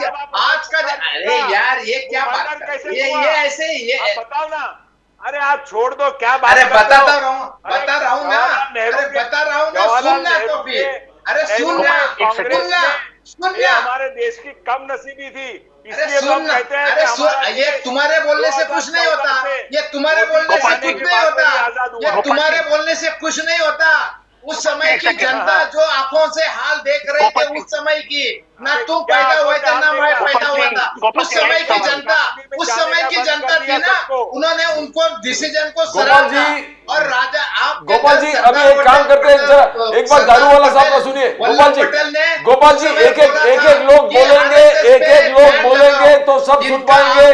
का, अरे यार ये क्या बात कर, ये ऐसे ये बताओ ना। अरे आप छोड़ दो, क्या बात? अरे बता रहा हूँ ना, अरे बता रहा हूँ ना, सुनना तो फिर। अरे सुनना, हमारे देश की कम नसीबी थी, इसलिए हम कहते हैं कि ये तुम्हारे बोलने से कुछ नहीं होता, ये तुम्हारे बोलने से कुछ नहीं होता, ये तुम्हारे बोलने से कुछ नहीं होता। उस समय की जनता जो आंखों से हाल देख रही थी, उस समय की, ना तुम पैदा हुए थे ना मैं पैदा हुआ था, उस समय की जनता थी ना, उन्होंने उनको डिसीजन को सराहा। और राजा आप गोपाल जी अभी एक काम करते हैं, जरा एक बार दारू वाला साहब का सुनिए। गोपाल जी एक एक लोग बोलेंगे तो सब सुन पाएंगे।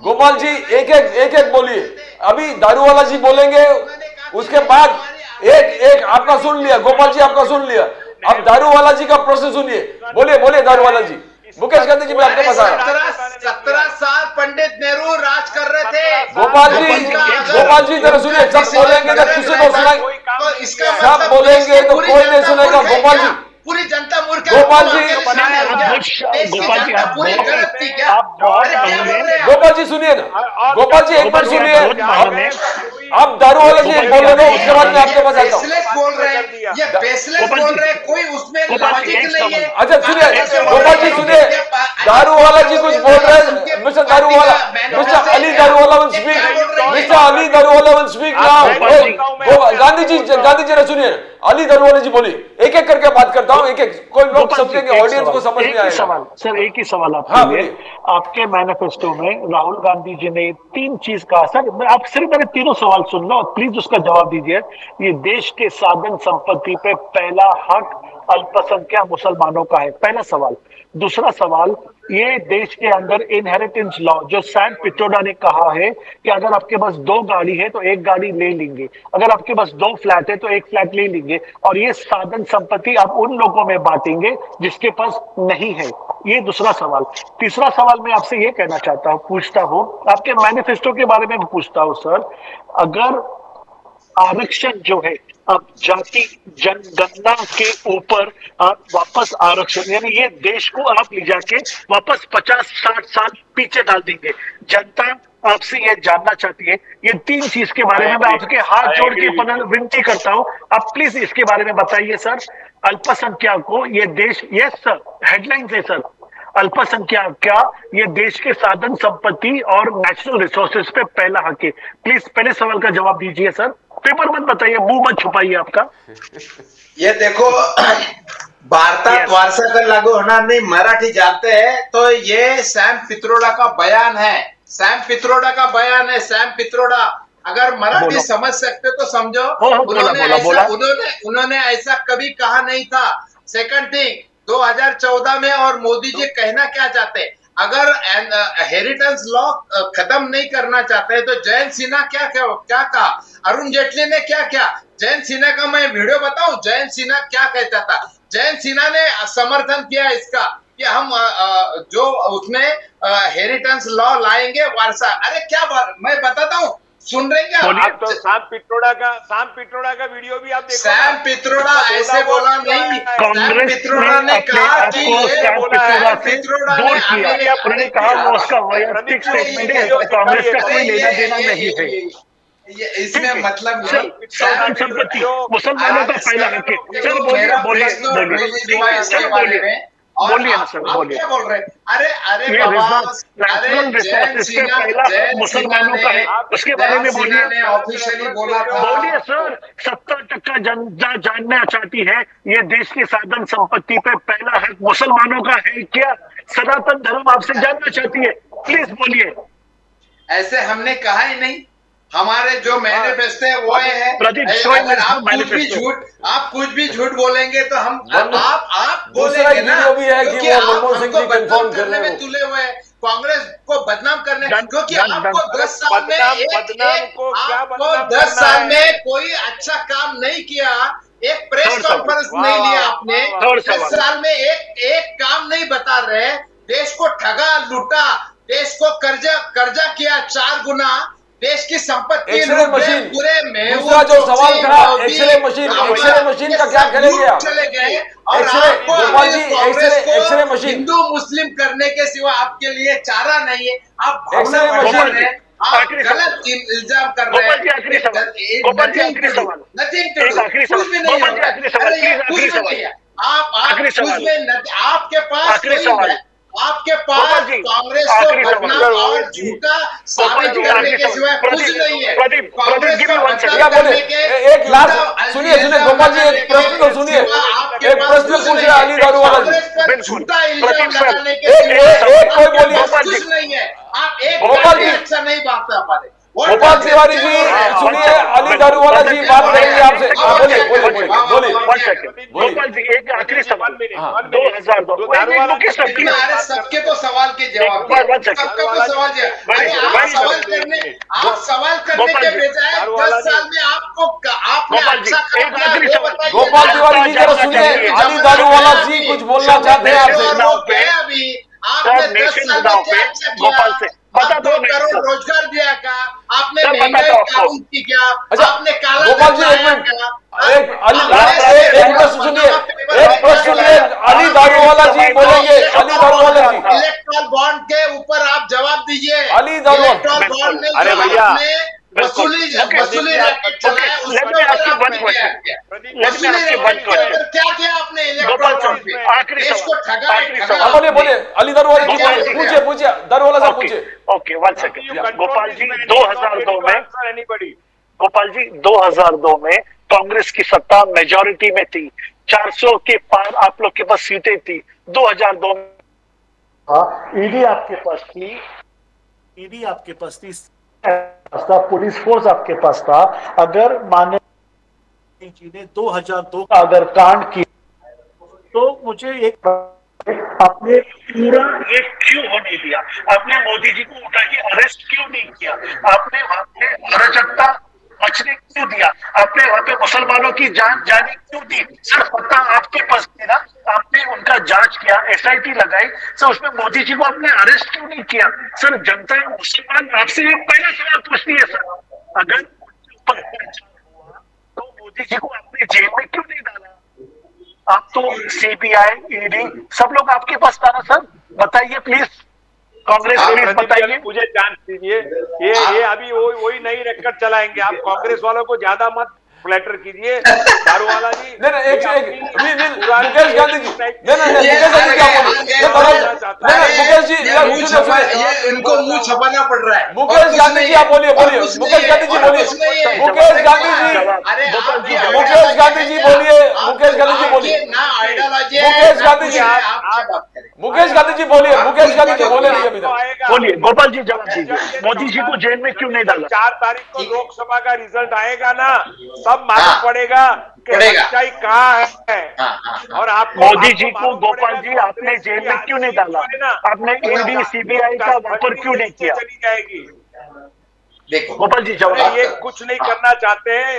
गोपाल जी एक एक बोलिए। अभी दारू वाला जी बोलेंगे, उसके बाद एक आपका सुन लिया, गोपाल जी आपका सुन लिया। अब दारू वाला जी का प्रश्न सुनिए, बोलिए दारू वाला जी। मुकेश गांधी जी मैं आपके पास आया। 17 साल पंडित नेहरू राज कर रहे थे। गोपाल जी जरा सुनिए, सब बोलेंगे तो किसी को सुनाए, सब बोलेंगे तो कोई नहीं सुनेगा। गोपाल जी पूरी जनता मूर्ख गोपाल जी, गोपाल जी, आप पूरी गलत थी क्या? आप बहुत अरे क्या बोल रहे हैं? गोपाल जी सुनिए ना, गोपाल जी एक बार सुनिए, आप दारू वाला जी बोल रहे हो, उसके बाद में आपके पास आता हूँ। बेसलेस बोल रहे हैं, ये बेसलेस बोल रहे हैं, कोई उसमें लॉजिक नहीं है। अच्छा सुनिए गोपाल जी सुनिए, दारू वाला जी कुछ बोल रहे हैं, मिस्टर दारू वाला, मिस्टर अली दारू वाला विल स्पीक, मिस्टर अली दारू वाला will speak now. Gandhi ji ने सुनिए, अली दारू वाला जी बोलिए, एक एक करके बात करता हूँ, एक एक, कोई लोग समझेंगे, ऑडियंस को समझ में आएगा। सवाल सर, एक ही सवाल आपके हाँ, लिए। बोलिए। आपके मैनिफेस्टो में राहुल गांधी जी ने 3 चीज कहा सर, आप सिर्फ मेरे तीनों सवाल सुन लो, प्लीज उसका जवाब दीजिए। ये देश के साधन संपत्ति पे पहला हक अल्पसंख्यक मुसलमानों का है, पहला सवाल। दूसरा सवाल, ये देश के अंदर इनहेरिटेंस लॉ, जो सैम पित्रोडा ने कहा है कि अगर आपके पास 2 गाड़ी है तो 1 गाड़ी ले लेंगे, अगर आपके पास 2 फ्लैट है तो 1 फ्लैट ले लेंगे, और ये साधन संपत्ति आप उन लोगों में बांटेंगे जिसके पास नहीं है। ये दूसरा सवाल। तीसरा सवाल मैं आपसे ये कहना चाहता हूँ, पूछता हूँ, आपके मैनिफेस्टो के बारे में पूछता हूँ सर, अगर आरक्षण जो है आप जाति जनगणना के ऊपर आप वापस आरक्षण, यानी ये देश को आप ले जाके वापस 50-60 साल पीछे डाल देंगे। जनता आपसे ये जानना चाहती है, ये 3 चीज के बारे में मैं आपके हाथ जोड़ के विनती करता हूं, आप प्लीज इसके बारे में बताइए सर। अल्पसंख्यक को ये देश, यस सर, हेडलाइन है सर, अल्पसंख्यक क्या ये देश के साधन संपत्ति और नेचुरल रिसोर्सेज पे पहला हक है। प्लीज पहले सवाल का जवाब दीजिए सर, पेपर मत बताइए, मुंह मत छुपाइए आपका। ये देखो, भारतात वारसा कर लागू होना नहीं, मराठी जानते हैं तो ये सैम पित्रोडा का बयान है, सैम पित्रोडा का बयान है। सैम पित्रोडा, अगर मराठी समझ सकते तो समझो, उन्होंने ऐसा कभी कहा नहीं था। सेकंड थिंग, 2014 में और मोदी जी कहना क्या चाहते, अगर हेरिटेज लॉ खत्म नहीं करना चाहते तो जयंत सिन्हा क्या कहा, अरुण जेटली ने क्या क्या, जयंत सिन्हा का मैं वीडियो बताऊं, जयंत सिन्हा क्या कहता था। जयंत सिन्हा ने समर्थन किया इसका कि हम जो उसमें हेरिटेज लॉ लाएंगे वारसा। अरे क्या बात, मैं बताता हूँ, सुन रहे क्या आप? तो सैम पित्रोडा का वीडियो भी आप देखो। सैम पित्रोडा ऐसे बोला नहीं, सैम पित्रोडा ने कहा कि पित्रोडा ने कहा वो उसका वैयक्तिक स्टेटमेंट है, कांग्रेस का कोई लेना देना नहीं है। ये इसमें मतलब नहीं, साधन संपत्ति मुसलमानों का पहला हक है। सर बोलिए ना सर, बोलिए। क्या बोल रहे? अरे बाबा, जयंत सिन्हा मुसलमानों का है, उसके बारे में बोलिए। ऑफिशियली बोला था, बोलिए सर। 70% जनता जानना चाहती है ये देश की साधन संपत्ति पे पहला हक मुसलमानों का है क्या? सनातन धर्म आपसे जानना चाहती है, प्लीज बोलिए। ऐसे हमने कहा ही नहीं, हमारे जो मैनिफेस्टो है वो है। अगर आप कुछ भी झूठ बोलेंगे तो हम आप बोलेंगे ना, क्योंकि आपको बदनाम करने में तुले हुए हैं, कांग्रेस को बदनाम करने, क्योंकि आपको 10 साल में कोई अच्छा काम नहीं किया, एक प्रेस कॉन्फ्रेंस नहीं लिया आपने, 10 साल में एक काम नहीं बता रहे, देश को ठगा लूटा, देश को कर्जा किया 4 गुना, देश की संपत्ति मशीन, पूरे में दूसरा जो सवाल था, एक्सरे मशीन का क्या करेंगे आप? चले गए और एक्सरे मशीन हिंदू मुस्लिम करने के सिवा आपके लिए चारा नहीं है। आप आप गलत इल्जाम कर रहे हैं। कुछ भी नहीं है, आप कुछ में आपके पास आपके पास कांग्रेस को बदनाम और झूठा साबित करने के सिवाय कुछ नहीं है। कांग्रेस को बदनाम करने के एक लास्ट सुनिए गोपाल जी, एक प्रश्न तो सुनिए, एक प्रश्न पूछ रहे अली दारू वाला जी, झूठा इल्जाम लगाने के कोई बोलिए, कुछ नहीं है। आप एक गोपाल जी अच्छा नहीं बात है हमारे गोपाल तिवारी जी, सुनिए अली दारू वाला जी बात करेंगे आपसे। बोलिए। गोपाल जी एक आखिरी सवाल, 2002 अरे सबके तो सवाल के जवाब, सबका तो सवाल आप सवाल करने के बजाय 10 साल में आपने अच्छा काम किया। गोपाल तिवारी जी जरा सुनिए, अली दारू वाला जी कुछ बोलना चाहते हैं आपसे। अभी आपने 10 साल में क्या अच्छा किया? 2 करोड़ रोजगार दिया क्या? आपने महंगाई कानून की क्या? आपने काला गोपाल जी एक प्रश्न सुनिए, एक प्रश्न में अली दारूवाला जी बोलेंगे, अली दारूवाला जी इलेक्ट्रल बॉन्ड के ऊपर आप जवाब दीजिए। अली दारूवाला, इलेक्ट्रल बॉन्ड में अरे जो भैया, आपने वसूली रैकेट चलाया उसके ऊपर आपने क्या किया? वसूली रैकेट के ऊपर क्या किया आपने इलेक्ट्रल बॉन्ड पे? आखिरी देश को सवाल, ठगा आखिरी ठगा। सवाल। बोलिए बोलिए अली दारूवाला जी बोलिए, पूछिए दारूवाला साहब ओके पूछिए। Okay, 1 second. गोपाल जी 2002 में, गोपाल जी 2002 में कांग्रेस की सत्ता मेजॉरिटी में थी, 400 के पार आप लोग के पास सीटें थी 2002 में। ईडी आपके पास थी, ईडी आपके पास थी, पुलिस फोर्स आपके पास था। अगर माने जी ने 2002 का अगर कांड किया तो मुझे एक आपने पूरा ये क्यों होने दिया? आपने मोदी जी को उठा के अरेस्ट क्यों नहीं किया? आपने वहां पे अराजकता मचने क्यों दिया? आपने वहां पे मुसलमानों की जान जाने क्यों दी? सर पता आपके पास थी ना, आपने उनका जांच किया, एसआईटी लगाई, सर उसमें मोदी जी को आपने अरेस्ट क्यों नहीं किया? सर जनता मुसलमान आपसे एक पहला सवाल पूछती है सर, अगर उनके ऊपर हुआ तो मोदी जी को आपने जेल में क्यों नहीं डाला? आप तो सीबीआई, ईडी सब लोग आपके पास था ना सर, बताइए प्लीज, कांग्रेस बताइए। मुझे चांस दीजिए, ये अभी वही नई रेकॉर्ड चलाएंगे। आप कांग्रेस वालों को ज्यादा मत फ्लैटर कीजिए। दारूवाला जी नहीं एक मुकेश गांधी जी, नहीं मुकेश जी, ये इनको मुंह छपाना पड़ रहा है। मुकेश गांधी जी आप बोलिए, मुकेश गांधी जी बोलिए, मुकेश गांधी जी, मुकेश गांधी जी बोलिए, मुकेश गांधी जी बोलिए, ना आइडियोलॉजी, मुकेश गांधी जी, आप बात करें। मुकेश गांधी जी बोलिए, मुकेश गांधी जी बोले नहीं अभी तक। बोलिए गोपाल जी, जवाब दीजिए, मोदी जी को जेल में क्यों नहीं डाला? 4 तारीख को लोकसभा का रिजल्ट आएगा ना, तब मालूम पड़ेगा कि सच्चाई कहाँ है। और आपको मोदी जी को गोपाल जी आपने जेल में क्यों नहीं डाला? आपने ईडी सीबीआई का वापर क्यों नहीं किया? चली जाएगी। देखो गोपाल जी जवाब। ये कुछ नहीं करना चाहते हैं।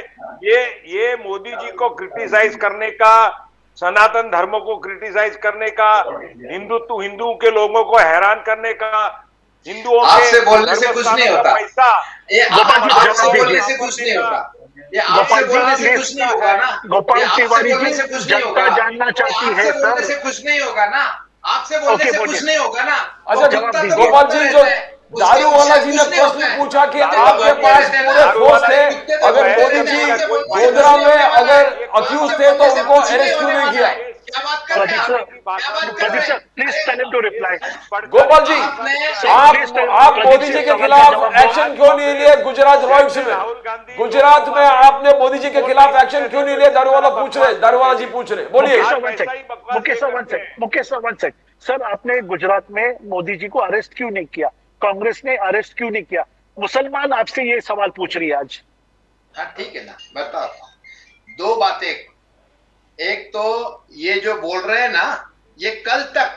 ये मोदी जी को क्रिटिसाइज करने का, सनातन धर्म को क्रिटिसाइज करने का, हिंदुओं के लोगों को हैरान करने का, हिंदुओं के आपसे बोलने से कुछ नहीं होता। पैसा आपसे बोलने से कुछ नहीं होता। ये आपसे बोलने से कुछ नहीं होगा ना। गोपाल तिवारी जी, जनता जानना चाहती है आपसे बोलने सर। से कुछ नहीं होगा ना। आपसे बोलने से कुछ नहीं होगा ना। अच्छा गोपाल जी, जो दारूवाला जी ने प्रश्न पूछा कि आपके पास पूरे फोर्स थे, अगर मोदी जी गोधरा में अगर अक्यूज थे तो उनको अरेस्ट क्यों नहीं किया? क्या बात कर रहे हैं? Pradeep sir please tell him to reply. Gopal ji, आप मोदी जी के खिलाफ एक्शन क्यों नहीं लिए गुजरात रॉयल्स में? गुजरात में आपने मोदी जी के खिलाफ एक्शन क्यों नहीं लिए? दारूवाला जी पूछ रहे, बोलिए। मुकेश सर सर आपने गुजरात में मोदी जी को अरेस्ट क्यों नहीं किया? कांग्रेस ने अरेस्ट क्यों नहीं किया? मुसलमान आपसे ये सवाल पूछ रही है आज। हाँ ठीक है ना, बताओ। 2 बातें, एक तो ये जो बोल रहे हैं ना, ये कल तक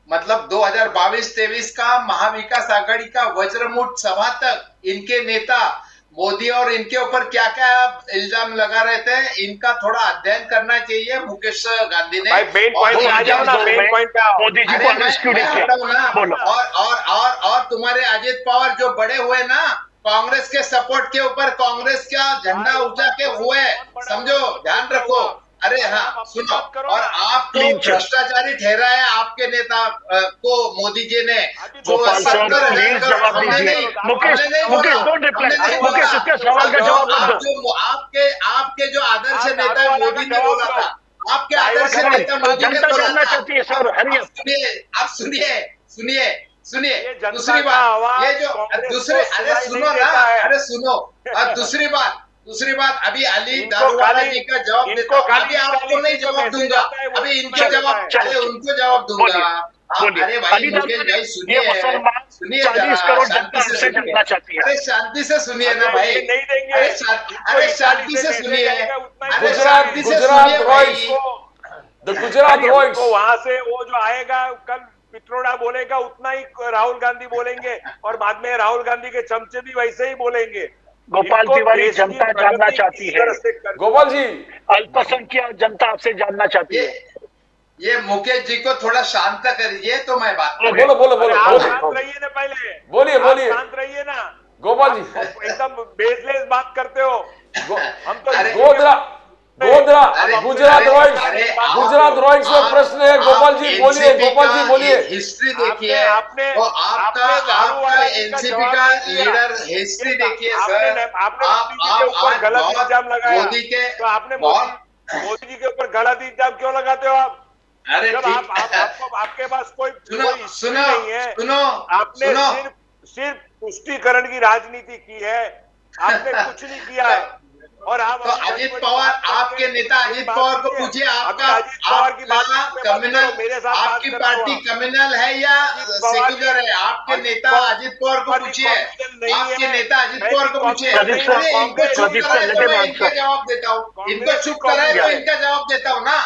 मतलब 2022-23 का महाविकास आघाड़ी का वज्रमुठ सभा तक इनके नेता मोदी और इनके ऊपर क्या क्या इल्जाम लगा रहे थे, इनका थोड़ा अध्ययन करना चाहिए मुकेश गांधी ने। मेन पॉइंट आ जाओ ना, मेन पॉइंट पे आओ। मोदी जी को अरेस्ट क्यों नहीं किया? और तुम्हारे अजित पवार जो बड़े हुए ना कांग्रेस के सपोर्ट के ऊपर, कांग्रेस का झंडा ऊंचा के हुए, समझो, ध्यान रखो। अरे हाँ सुनो, और आपको भ्रष्टाचारी ठहराया आपके नेता को मोदी जी ने। गोपाल सर प्लीज जवाब दीजिए। Mukesh don't reply. मुकेश उसके सवाल का जवाब मत दो। आपके जो आदर्श नेता मोदी ने बोला था, आपके आदर्श नेता मोदी ने बोला था। सर आप सुनिए दूसरी बात, ये जो दूसरे, अरे सुनो ना, अरे सुनो। और दूसरी बात अभी अली दारूवाला जी का जवाब देता हूं। अभी आपको नहीं जवाब दूंगा, अभी इनको जवाब, अरे उनको जवाब दूंगा। अरे भाई मुकेश भाई सुनिए, 40 करोड़ जनता से जानना चाहती है। अरे शांति से सुनिए ना भाई, अरे शांति से सुनिए, गुजरात रॉयल्स वहां से वो जो आएगा कल पित्रोड़ा बोलेगा उतना ही राहुल गांधी बोलेंगे, और बाद में राहुल गांधी के चमचे भी वैसे ही बोलेंगे। गोपाल तिवारी, जनता जानना चाहती है। गोपाल जी, अल्पसंख्यक जनता आपसे जानना चाहती है। ये मुकेश जी को थोड़ा शांत करिए तो मैं बात बोलो शांत रहिए ना, पहले बोलिए शांत रहिए ना गोपाल गोपाल जी। एकदम बेसलेस बात करते हो। हम तो गोधरा गोधरा अरे, गुजरात रॉयल्स, अरे, गुजरात रॉयल्स में प्रश्न है। गोपाल जी बोलिए, गोपाल जी बोलिए। हिस्ट्री देखिए, वो आपका एनसीपी का लीडर हिस्ट्री देखिए सर। ऊपर गलत इल्जाम लगाया, मोदी के तो आपने मोदी जी के ऊपर गलत इल्जाम क्यों लगाते हो आप? अरे जब आपके पास कोई सुनो नहीं है, आपने सिर्फ पुष्टिकरण की राजनीति की है, आपने कुछ नहीं किया है। और आप तो अजीत पवार, आपके नेता अजीत पवार को पूछिए, आपका कम्युनल, आपकी पार्टी कम्युनल है या सेक्युलर है? आपके नेता अजीत पवार को पूछिए, आपके नेता अजीत पवार को पूछिए। इनको चुप कराए तो मैं इनका जवाब देता हूँ, इनको चुप कराए तो इनका जवाब देता हूँ ना।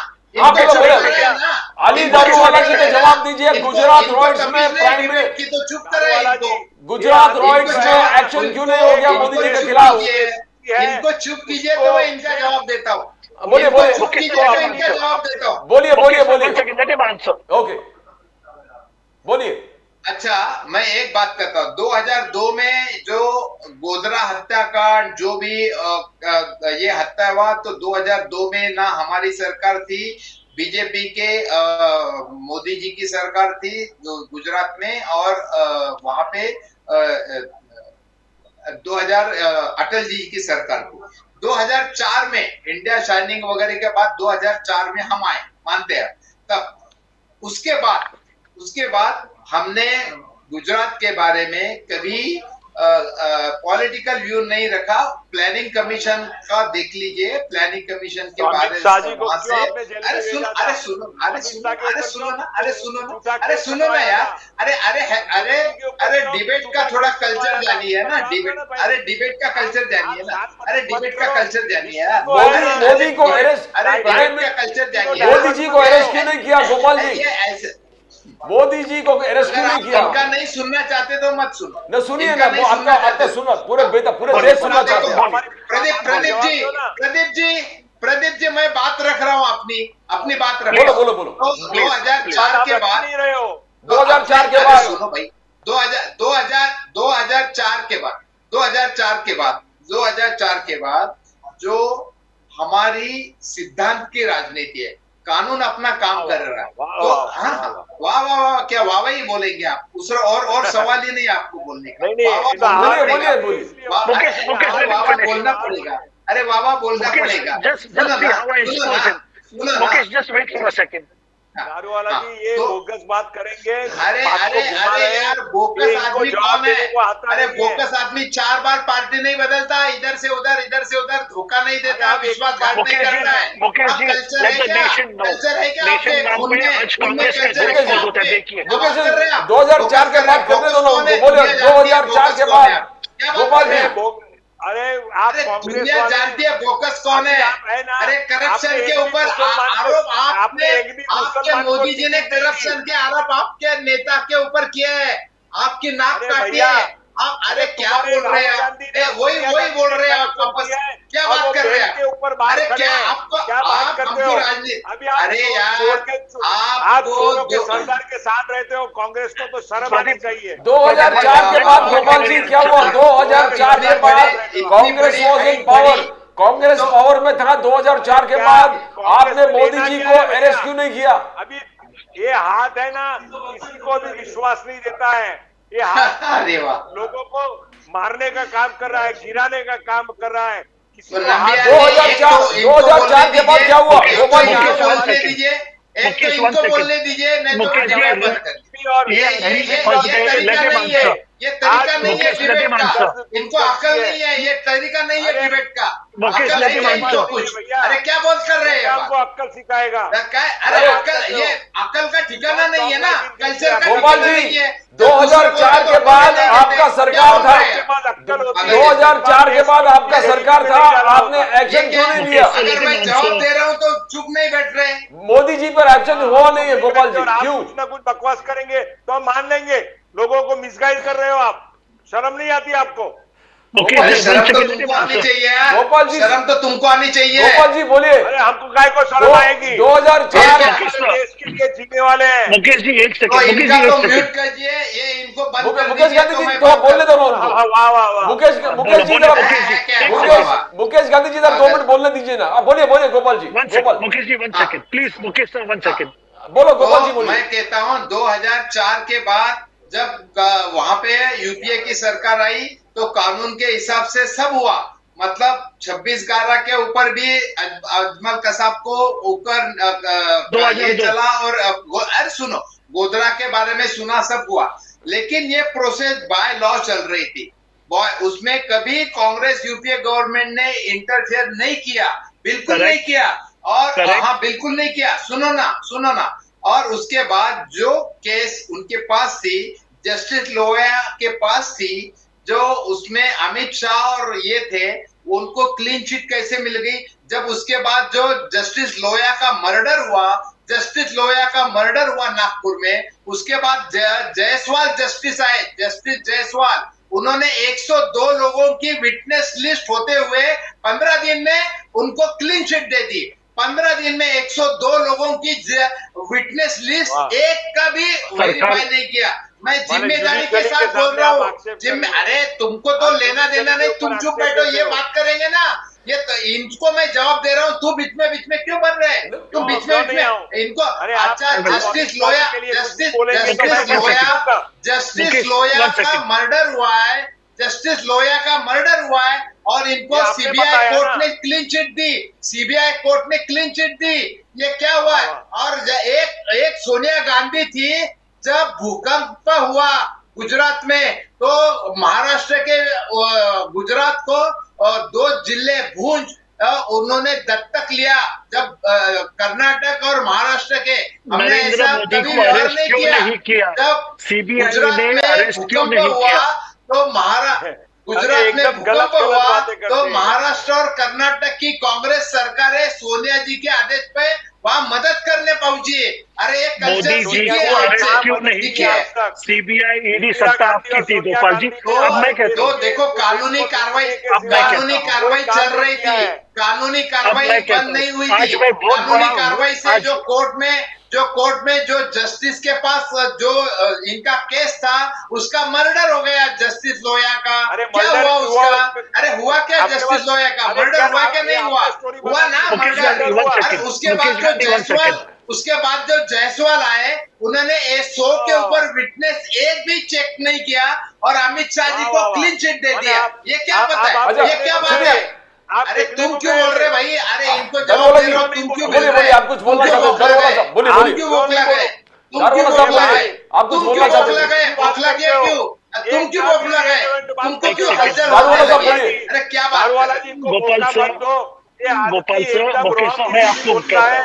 अली दारूवाला जी को जवाब दीजिए। गुजरात रॉयल्स में प्राइम मिनिस्टर की तो चुप कराए, गुजरात रॉयल्स में एक्शन क्यों नहीं हो गया मोदी जी के खिलाफ? इनको चुप कीजिए तो मैं इनका जवाब देता हूँ। बोलिए बोलिए, चुप कीजिए तो इनका जवाब देता हूँ। बोलिए बोलिए बोलिए। ओके बोलिए। अच्छा, मैं एक बात करता हूँ। 2002 में जो गोधरा हत्याकांड, जो भी ये हत्या हुआ, तो 2002 में ना हमारी सरकार थी, बीजेपी के मोदी जी की सरकार थी गुजरात में, और वहां पे 2000 अटल जी की सरकार थी। 2004 में इंडिया शाइनिंग वगैरह के बाद 2004 में हम आए, मानते हैं। तब उसके बाद हमने गुजरात के बारे में कभी पॉलिटिकल व्यू नहीं रखा। प्लानिंग कमीशन का देख लीजिए, प्लानिंग कमीशन के बारे में वहां से, अरे सुनो ना यार, अरे डिबेट का थोड़ा कल्चर जानिए ना, डिबेट का कल्चर जानिए ना, डिबेट का कल्चर जानिए यार। मोदी को अरेस्ट, डिबेट का कल्चर जानिए। मोदी जी को अरेस्ट क्यों नहीं किया गोपाल जी? ऐसे मोदी जी को अरेस्ट क्यों नहीं किया? इनका नहीं सुनना चाहते तो मत सुनो न सुनिए ना, वो आपका सुनो, पूरे देश सुनना चाहते हैं। प्रदीप जी मैं बात रख रहा हूँ, अपनी बात रख रहा हूँ। बोलो। 2004 के बाद, 2004 के बाद सुनो भाई, 2004 के बाद जो हमारी सिद्धांत की राजनीति है, कानून अपना काम कर रहा है, तो हाँ, वाह वाह वाह, क्या वाह ही बोलेंगे आप? दूसरा और सवाल ही नहीं आपको बोलने का। वाह बोलना पड़ेगा, अरे वाह बोलना पड़ेगा। दारूवाला जी ये बोगस बात करेंगे। अरे यार, बोगस आदमी कौन है? अरे बोगस आदमी 4 बार पार्टी नहीं बदलता, इधर से उधर धोखा नहीं देता, विश्वासघात नहीं करता है। कल्चर है क्या आपके खून में? कल्चर है क्या? 2004 के बाद करने दो ना, बोले 2004 के बाद गोपाल जी। अरे आप दुनिया जानती है बोगस कौन है? अरे करप्शन के ऊपर आरोप आपके मोदी जी ने करप्शन के आरोप आपके नेता के ऊपर किए हैं, आपकी नाक काटी है आप। अरे क्या बोल रहे हैं आप? वही बोल रहे हैं आप वापस, क्या बात कर रहे हैं? अरे क्या आपको, आप हमको राजनीति, अरे यार आपको सरकार के साथ रहते हो, कांग्रेस को तो शर्म आनी चाहिए। 2004 के बाद गोपाल जी क्या हुआ? 2004 के बाद Congress was in power, Congress power में था। 2004 के बाद आपने मोदी जी को अरेस्ट क्यों नहीं किया? अभी ये हाथ है ना, किसी को भी विश्वास नहीं देता है। ये हाथ लोगों को मारने का काम कर रहा है, गिराने का काम कर रहा है। 2004 के बाद क्या हुआ गोपाल जी? बोलने दीजिए, एक तो इनको बोलने दीजिए, नहीं तो जवाब मत करिए। ये तरीका नहीं है डिबेट का, इनको अकल नहीं है, ये तरीका नहीं है डिबेट का। अकल नहीं है इनको कुछ। अरे क्या बोल कर रहे हैं? आपको अक्ल सिखाएगा? अरे अकल का ठिकाना नहीं है ना, कल्चर का गोपाल जी। 2004 के बाद आपका सरकार था, 2004 के बाद आपका सरकार था, आपने एक्शन क्यों नहीं लिया? अगर मैं जवाब दे रहा हूँ तो चुप नहीं बैठ रहे। मोदी जी पर एक्शन हुआ नहीं है गोपाल जी, क्यों? कुछ ना कुछ बकवास करेंगे तो हम मान लेंगे। लोगों को मिसगाइड कर रहे हो आप, शर्म नहीं आती आपको? अरे शर्म तो तुमको आनी चाहिए यार, गोपाल जी, शर्म तो तुमको आनी चाहिए। गोपाल जी बोलिए। अरे हमको काय को शर्म आएगी? 2004 देश के लिए जीने वाले हैं। मुकेश जी एक तो सेकंड, मुकेश इनका जी तो एक म्यूट सेकंड, कीजिए, ये इनको बंद कर मुकेश दीजिए गांधी तो जी मैं तो बात बोलने दो ना वाह उनको। वाह वाह वाह। मुकेश जी जरा मुकेश गांधी जी जरा 2 मिनट बोलने दीजिए ना। आप बोलिए बोलिए Gopal ji. Gopal Mukesh ji 1 second please, Mukesh sir 1 second. बोलो गोपाल जी तो बोलिए। मैं कहता हूं 2004 के बाद जब वहां पे यूपीए की सरकार आई तो कानून के हिसाब से सब हुआ, मतलब 26/11 के ऊपर भी अजमल कसाब को ऊपर ये चला। और अरे सुनो, गोधरा के बारे में सुना, सब हुआ, लेकिन ये प्रोसेस बाय लॉ चल रही थी। उसमें कभी कांग्रेस यूपीए गवर्नमेंट ने इंटरफेयर नहीं किया, बिल्कुल नहीं किया। और हाँ बिल्कुल नहीं किया, सुनो ना। और उसके बाद जो केस उनके पास थी, जस्टिस लोया के पास थी, जो उसमें अमित शाह और ये थे, उनको क्लीन चिट कैसे मिल गई? जब उसके बाद जो जस्टिस लोया का मर्डर हुआ नागपुर में, उसके बाद जायसवाल जस्टिस आए, जस्टिस जायसवाल, उन्होंने 102 लोगों की विटनेस लिस्ट होते हुए 15 दिन में उनको क्लीन चिट दे दी। 15 दिन में 102 लोगों की विटनेस लिस्ट एक का भी वेरीफाई नहीं किया। मैं जिम्मेदारी के साथ बोल रहा हूँ। अरे तुमको तो लेना देना नहीं, तुम चुप बैठो, ये बात करेंगे ना, ये तो इनको मैं जवाब दे रहा हूँ। तू बीच में क्यों बन रहे हैं? तुम बीच में इनको। अच्छा, जस्टिस लोया का मर्डर हुआ है, जस्टिस लोया का मर्डर हुआ है, और इनको सीबीआई कोर्ट ने क्लीन चिट दी, सीबीआई कोर्ट ने क्लीन चिट दी। ये क्या हुआ? और एक सोनिया गांधी थी, जब भूकंप हुआ गुजरात में, तो महाराष्ट्र के गुजरात को 2 जिले भूंज उन्होंने दत्तक लिया। जब कर्नाटक और महाराष्ट्र के, हमने ऐसा कभी व्यवहार नहीं किया। जब गुजरात में भूकंप हुआ तो गुजरात में भूकंप हुआ तो महाराष्ट्र और कर्नाटक की कांग्रेस सरकारें सोनिया जी के आदेश पे वहां मदद करने पहुंची। अरे एक मोदी जी को अरेस्ट क्यों नहीं किया? सीबीआई ईडी सत्ता आपकी थी गोपाल जी। अब मैं कहता हूँ देखो, कानूनी कार्रवाई चल रही थी, कानूनी कार्रवाई बंद नहीं हुई थी। कानूनी कार्रवाई से जो कोर्ट में जो जस्टिस के पास जो इनका केस था, उसका मर्डर हो गया जस्टिस लोया का। क्या हुआ उसका? अरे हुआ क्या जस्टिस लोया का? मर्डर हुआ क्या? नहीं हुआ ना मर्डर। उसके बाद जो जायसवाल आए, उन्होंने 100 के ऊपर विटनेस एक भी चेक नहीं किया और अमित शाह जी को क्लीन चिट दे दिया। ये क्या पता है? ये क्या बात है? अरे तुम क्यों बोल रहे भाई? अरे इनको जवाब दे रहा हूँ, तुम क्यों बोल रहे? आप कुछ बोलना चाहते हो? बोलिए बोलिए। क्यों बोखला गए? तुम क्यों बोखला गए? आप कुछ बोलना चाहते हो? बोखला गया क्यों? तुम क्यों बोखला गए? तुमको क्यों हलचल दारू वाला होने साहब लगी? बोलिए। अरे क्या बात? गोपाल सर, मुकेश सर, मैं आपको कहता हूँ,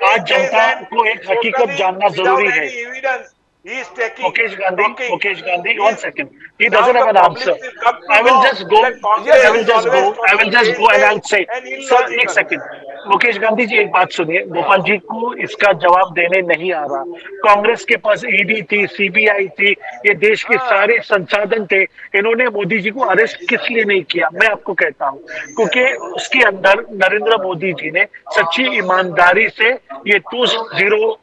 आज जनता को एक हकीकत जानना जरूरी है। Mukesh Gandhi, 1 second. He doesn't have an answer. I will just go and I'll say, sir, 1 second. Mukesh Gandhi जी एक बात सुनिए, गोपाल जी को इसका जवाब देने नहीं आ रहा। कांग्रेस के पास ईडी थी, सीबीआई थी, ये देश के सारे संसाधन थे, इन्होंने मोदी जी को अरेस्ट किस लिए नहीं किया? मैं आपको कहता हूँ, क्योंकि उसके अंदर नरेंद्र मोदी जी ने सच्ची ईमानदारी से ये 2002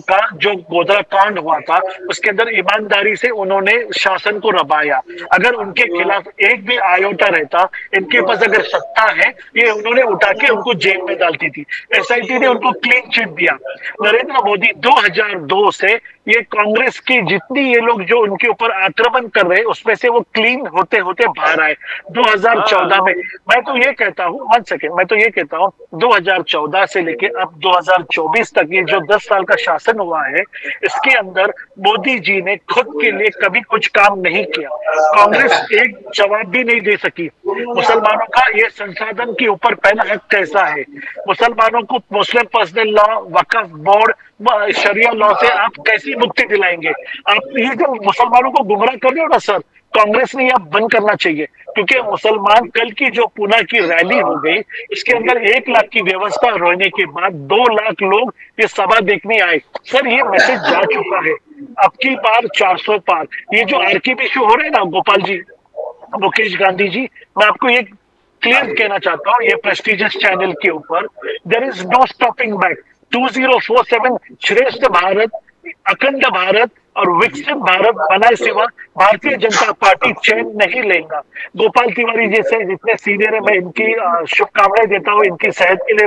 का जो गोधरा कांड हुआ था, उसके अंदर ईमानदारी से उन्होंने शासन को रबाया। अगर उनके खिलाफ एक भी आयोटा रहता, इनके पास अगर सत्ता है, ये उन्होंने उठा के उनको जेल में डालती थी। एसआईटी ने उनको क्लीन चिट दिया। नरेंद्र मोदी 2002 से ये कांग्रेस की जितनी ये लोग जो उनके ऊपर आक्रमण कर रहे हैं, उसमें से वो क्लीन होते होते बाहर आए 2014 में। मैं तो ये कहता हूँ, 1 सेकेंड, मैं तो ये कहता हूँ 2014 से लेके अब 2024 तक ये जो 10 साल का शासन हुआ है, इसके अंदर मोदी जी ने खुद के लिए कभी कुछ काम नहीं किया। कांग्रेस एक जवाब भी नहीं दे सकी। मुसलमानों का ये संसाधन के ऊपर पहला हक कैसा है? मुसलमानों को मुस्लिम पर्सनल लॉ, वक्फ बोर्ड, शरिया लॉ से आप कैसी मुक्ति दिलाएंगे? आप ये जो मुसलमानों को गुमराह कर रहे हो ना सर, कांग्रेस ने यह बंद करना चाहिए। क्योंकि मुसलमान, कल की जो पुणे की रैली हो गई, इसके अंदर 1 लाख की व्यवस्था होने के बाद 2 लाख लोग ये सभा देखने आए। सर ये मैसेज जा चुका है, अब की बार 400 पार। ये जो आर्किबिशप हो रहे हैं ना गोपाल जी, मुकेश गांधी जी, मैं आपको ये क्लियर कहना चाहता हूँ, ये प्रेस्टिजियस चैनल के ऊपर there is no stopping back. 2047 श्रेष्ठ भारत, अखंड भारत और विकसित भारत बनाए सिवा भारतीय जनता पार्टी चैन नहीं लेगा। गोपाल तिवारी जैसे जितने सीनियर है, मैं इनकी शुभकामनाएं देता हूँ, इनकी सेहत के लिए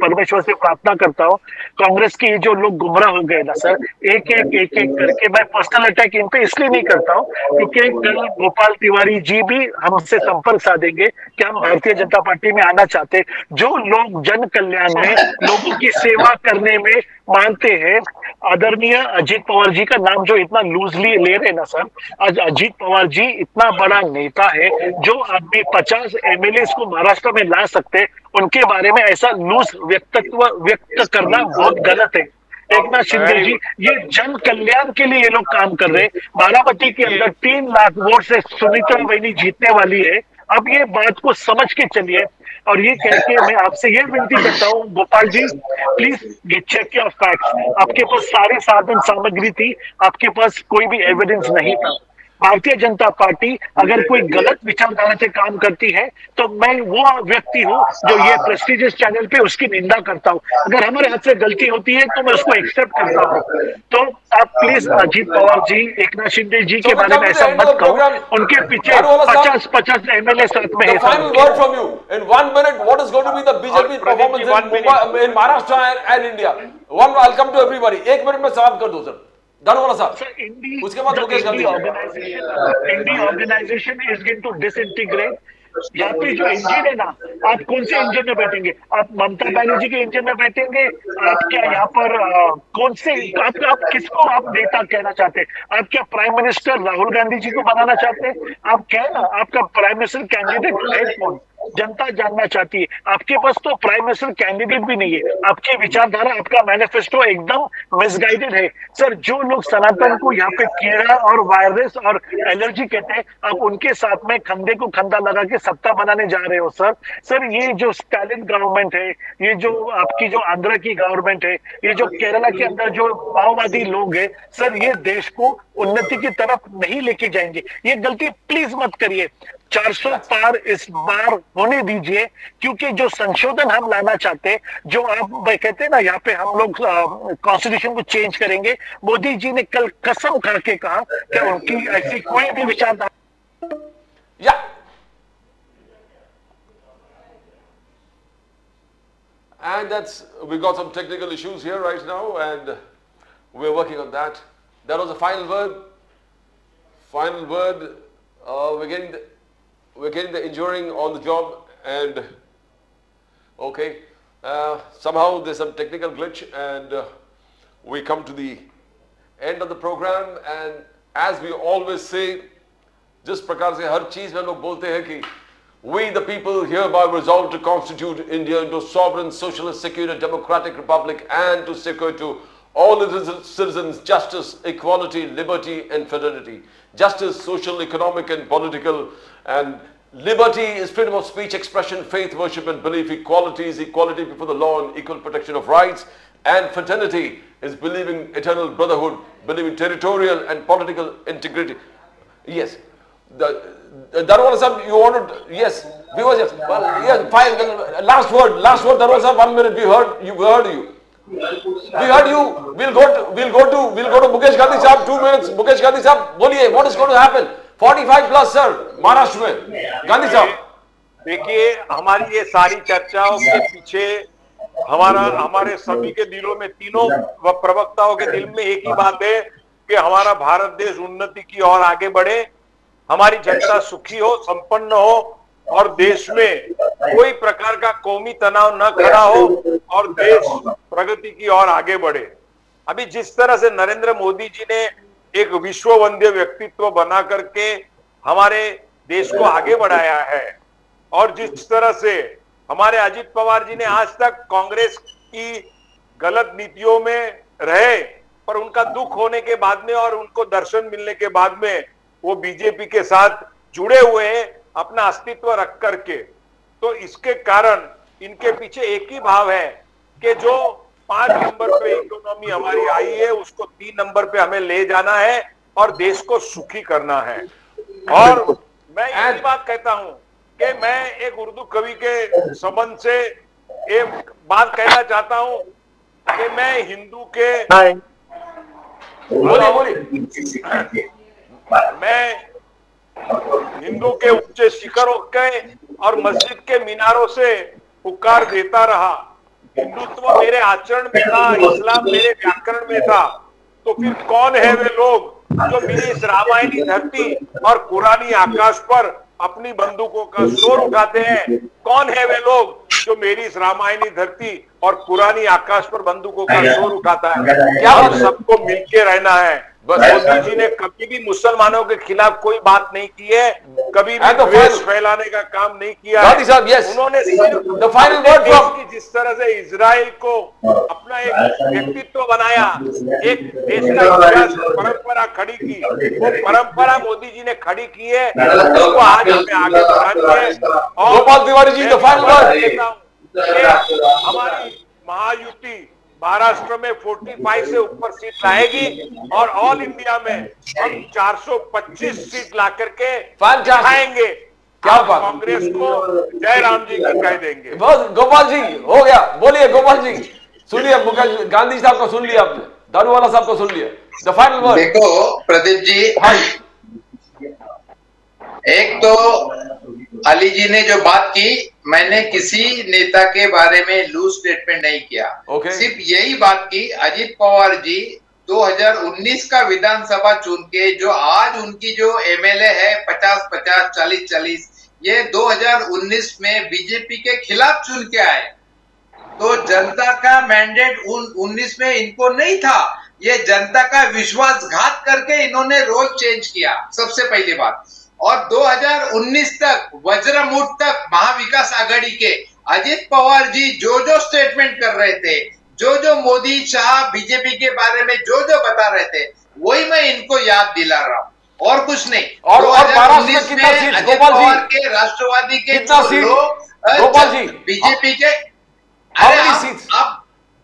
परमेश्वर से प्रार्थना करता हूँ। कांग्रेस के जो लोग गुमराह हो गए ना सर, एक एक करके, मैं पर्सनल अटैक इन पे इसलिए नहीं करता हूँ क्योंकि कल गोपाल तिवारी जी भी हमसे संपर्क साधेंगे कि हम भारतीय जनता पार्टी में आना चाहते। जो लोग जन कल्याण में, लोगों की सेवा करने में मानते हैं, आदरणीय अजीत पवार जी का नाम जो इतना लूजली ले रहे ना सर, आज अजीत पवार जी इतना बड़ा नेता है, जो आदमी 50 एमएलए को महाराष्ट्र में ला सकते, उनके बारे में ऐसा लूज व्यक्त करना बहुत गलत है। एकनाथ शिंदे जी, ये जन कल्याण के लिए ये लोग काम कर रहे हैं। बारामती के अंदर 3 लाख वोट से सुमित्रा बहनी जीतने वाली है। अब ये बात को समझ के चलिए। और ये कह के मैं आपसे ये विनती करता हूँ, Gopal ji please check your facts. आपके पास सारी साधन सामग्री थी, आपके पास कोई भी एविडेंस नहीं था। भारतीय जनता पार्टी अगर कोई गलत विचारधारा से काम करती है तो मैं वो व्यक्ति हूँ जो ये प्रेस्टिजियस चैनल पे उसकी निंदा करता हूँ। अगर हमारे हाथ से गलती होती है तो मैं उसको एक्सेप्ट करता हूँ। तो आप प्लीज अजीत पवार जी, एकनाथ शिंदे जी के बारे में ऐसा मत कहो। उनके पीछे 50 एमएलए साथ में है। Final word from you in 1 minute. What is going to be the BJP performance in Maharashtra and India? I'll come to everybody. 1 minute में समाप्त कर दो सर। धनवाला साहब, उसके बाद Mukesh Gandhi. INDI organization is going to disintegrate. यहाँ पे जो इंजन है ना, आप कौन से इंजन में बैठेंगे? आप ममता बनर्जी के इंजन में बैठेंगे? आप क्या यहाँ पर कौन से आप किसको आप नेता कहना चाहते हैं? आप क्या प्राइम मिनिस्टर राहुल गांधी जी को बनाना चाहते हैं? आप क्या ना, आपका प्राइम मिनिस्टर कैंडिडेट है कौन? जनता जानना चाहती है। आपके पास तो प्राइम मिनिस्टर कैंडिडेट भी नहीं है। आपकी विचारधारा, आपका मैनिफेस्टो एकदम मिसगाइडेड है सर। जो लोग सनातन को यहाँ पे कीड़ा और वायरस और एलर्जी कहते हैं, आप उनके साथ में कंधे को कंधा लगा के सत्ता बनाने जा रहे हो सर। सर, ये जो स्टालिन गवर्नमेंट है, ये जो आपकी जो आंध्र की गवर्नमेंट है, ये जो केरला के अंदर जो माओवादी लोग है सर, ये देश को उन्नति की तरफ नहीं लेके जाएंगे। ये गलती प्लीज मत करिए। 400 पार इस बार होने दीजिए, क्योंकि जो संशोधन हम लाना चाहते हैं, जो आप कहते हैं ना, यहाँ पे हम लोग कॉन्स्टिट्यूशन को चेंज करेंगे। मोदी जी ने कल कसम खा के कहा कि उनकी ऐसी कोई भी विचारधारा। And we got some technical issues here right now, and we're working on that. That was the final word. Final word. We're getting the injuring on the job, and okay, somehow there's some technical glitch, and we come to the end of the program. And as we always say, जिस प्रकार से हर चीज में लोग बोलते हैं कि we the people hereby resolve to constitute India into a sovereign, socialist, secular, democratic republic, and to secure to all its citizens justice, equality, liberty, and fraternity. Justice, social, economic, and political. And liberty is freedom of speech, expression, faith, worship, and belief. Equality is equality before the law and equal protection of rights. And fraternity is believing eternal brotherhood, believing territorial and political integrity. Yes. Darwala sir, you wanted, yes, viewers, yes. Well, yes, fine. Last word, Darwala sir, 1 minute. We heard you. We heard you. We'll go to Mukesh Gandhi sahab, 2 minutes. Mukesh Gandhi sahab, बोलिए, what is going to happen? 45 plus sir, Maharashtra में। गांधी साहब, देखिए, हमारी ये सारी चर्चाओं के पीछे हमारे सभी के दिलों में, तीनों प्रवक्ताओं के दिल में एक ही बात है कि हमारा भारत देश उन्नति की ओर आगे बढ़े, हमारी जनता सुखी हो, संपन्न हो, और देश में कोई प्रकार का कौमी तनाव न खड़ा हो, और देश प्रगति की ओर आगे बढ़े। अभी जिस तरह से नरेंद्र मोदी जी ने एक विश्व वंद्य व्यक्तित्व बना करके हमारे देश को आगे बढ़ाया है, और जिस तरह से हमारे अजीत पवार जी ने आज तक कांग्रेस की गलत नीतियों में रहे, पर उनका दुख होने के बाद में और उनको दर्शन मिलने के बाद में वो बीजेपी के साथ जुड़े हुए हैं अपना अस्तित्व रख करके। तो इसके कारण इनके पीछे एक ही भाव है कि जो 5 नंबर पे इकोनॉमी हमारी आई है, उसको 3 नंबर पे हमें ले जाना है और देश को सुखी करना है। और मैं यही बात कहता हूं कि मैं एक उर्दू कवि के संबंध से एक बात कहना चाहता हूं कि मैं हिंदू के बोलिए मैं हिंदू के ऊंचे शिखरों के और मस्जिद के मीनारों से पुकार देता रहा। हिंदुत्व मेरे आचरण में था, इस्लाम मेरे व्याकरण में था। तो फिर कौन है वे लोग जो मेरी इस रामायणी धरती और पुरानी आकाश पर अपनी बंदूकों का शोर उठाते हैं? कौन है वे लोग जो मेरी इस रामायणी धरती और पुरानी आकाश पर बंदूकों का शोर उठाता है? क्या हम सबको मिलके रहना है? बस मोदी जी ने कभी भी मुसलमानों के खिलाफ कोई बात नहीं की है, कभी भी द्वेष फैलाने का काम नहीं किया है। साहब, yes. उन्होंने सिर्फ जिस तरह से इजराइल को अपना एक व्यक्तित्व बनाया, एक देश का इतिहास परंपरा खड़ी की, वो परंपरा मोदी जी ने खड़ी की है, उसको आज हमें आगे बढ़ानी है। और गोपाल तिवारी जी, द फाइनल वर्ड। हमारी महायुति महाराष्ट्र में 45 से ऊपर सीट लाएगी और ऑल इंडिया में हम 425 सीट ला करके दिखाएंगे। क्या बात, कांग्रेस को जय राम जी की कह देंगे। बस गोपाल जी हो गया, बोलिए गोपाल जी। सुनिए, मुकेश गांधी साहब को सुन लिया आपने, दारूवाला साहब को सुन लिया, द फाइनल वर्ड। देखो प्रदीप जी, हाँ, एक तो अली जी ने जो बात की, मैंने किसी नेता के बारे में लूज स्टेटमेंट नहीं किया। सिर्फ यही बात की, अजित पवार जी 2019 का विधानसभा चुन के जो आज उनकी जो एमएलए है 50-50, 40-40, ये 2019 में बीजेपी के खिलाफ चुन के आए। तो जनता का मैंडेट 19 में इनको नहीं था, ये जनता का विश्वासघात करके इन्होंने रोल चेंज किया, सबसे पहली बात। और 2019 तक वज्रमुठ तक महाविकास आघाड़ी के अजित पवार जी जो जो स्टेटमेंट कर रहे थे, जो जो मोदी शाह बीजेपी के बारे में जो जो बता रहे थे, वही मैं इनको याद दिला रहा हूँ और कुछ नहीं। और 2019 में अजित पवार के राष्ट्रवादी के गोपाल जी बीजेपी के अब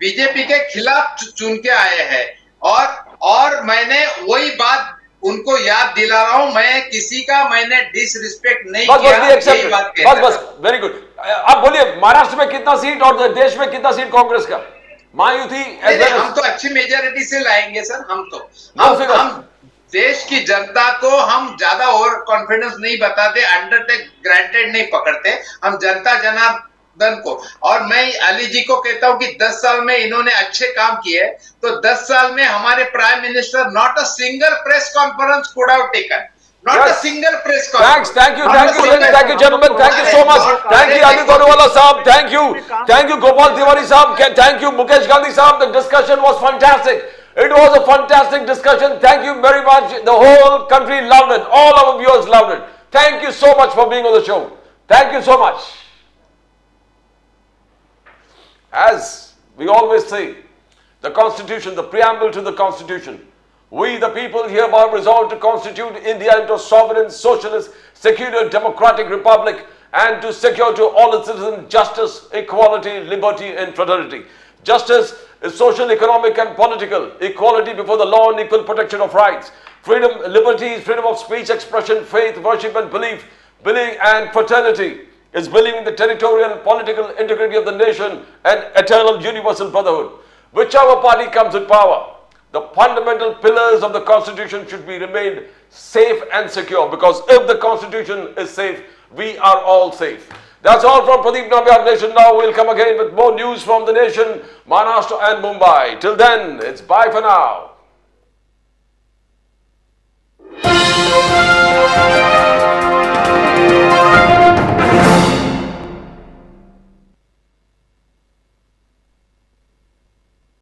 बीजेपी के खिलाफ चुन के आए हैं और मैंने वही बात उनको याद दिला रहा हूं। मैं किसी का मैंने डिसरिस्पेक्ट नहीं किया। बस वेरी गुड। अब बोलिए, महाराष्ट्र में कितना सीट और देश में कितना सीट कांग्रेस का? महायुति हम तो अच्छी मेजोरिटी से लाएंगे सर। हम देश की जनता को हम ज्यादा ओवर कॉन्फिडेंस नहीं बताते, अंडर टेक ग्रांटेड नहीं पकड़ते, हम जनता जनार्दन को। और मैं अली जी को कहता हूं कि 10 साल में इन्होंने अच्छे काम किए, तो 10 साल में हमारे prime minister not a single press conference could have taken, not a single press conference. Thank you gentlemen, thank you so much, thank you Adit Daruwala साहब, thank you Gopal Tiwari साहब, thank you Mukesh Gandhi साहब. The discussion was fantastic. It was a fantastic discussion. Thank you very much. The whole country loved it. All our viewers loved it. Thank you so much for being on the show. Thank you so much. As we always say, the Constitution, the preamble to the Constitution, we the people hereby resolve to constitute India into a sovereign, socialist, secular, democratic republic and to secure to all its citizens justice, equality, liberty and fraternity. Justice is social, economic and political. Equality before the law and equal protection of rights. Freedom, liberty is freedom of speech, expression, faith, worship and belief. Belief and fraternity is believing in the territorial and political integrity of the nation and eternal universal brotherhood. Whichever party comes in power, the fundamental pillars of the Constitution should be remained safe and secure, because if the Constitution is safe, we are all safe. That's all from Pradeep Nambiar Nation Now. We'll come again with more news from the nation, Maharashtra and Mumbai. Till then, it's bye for now.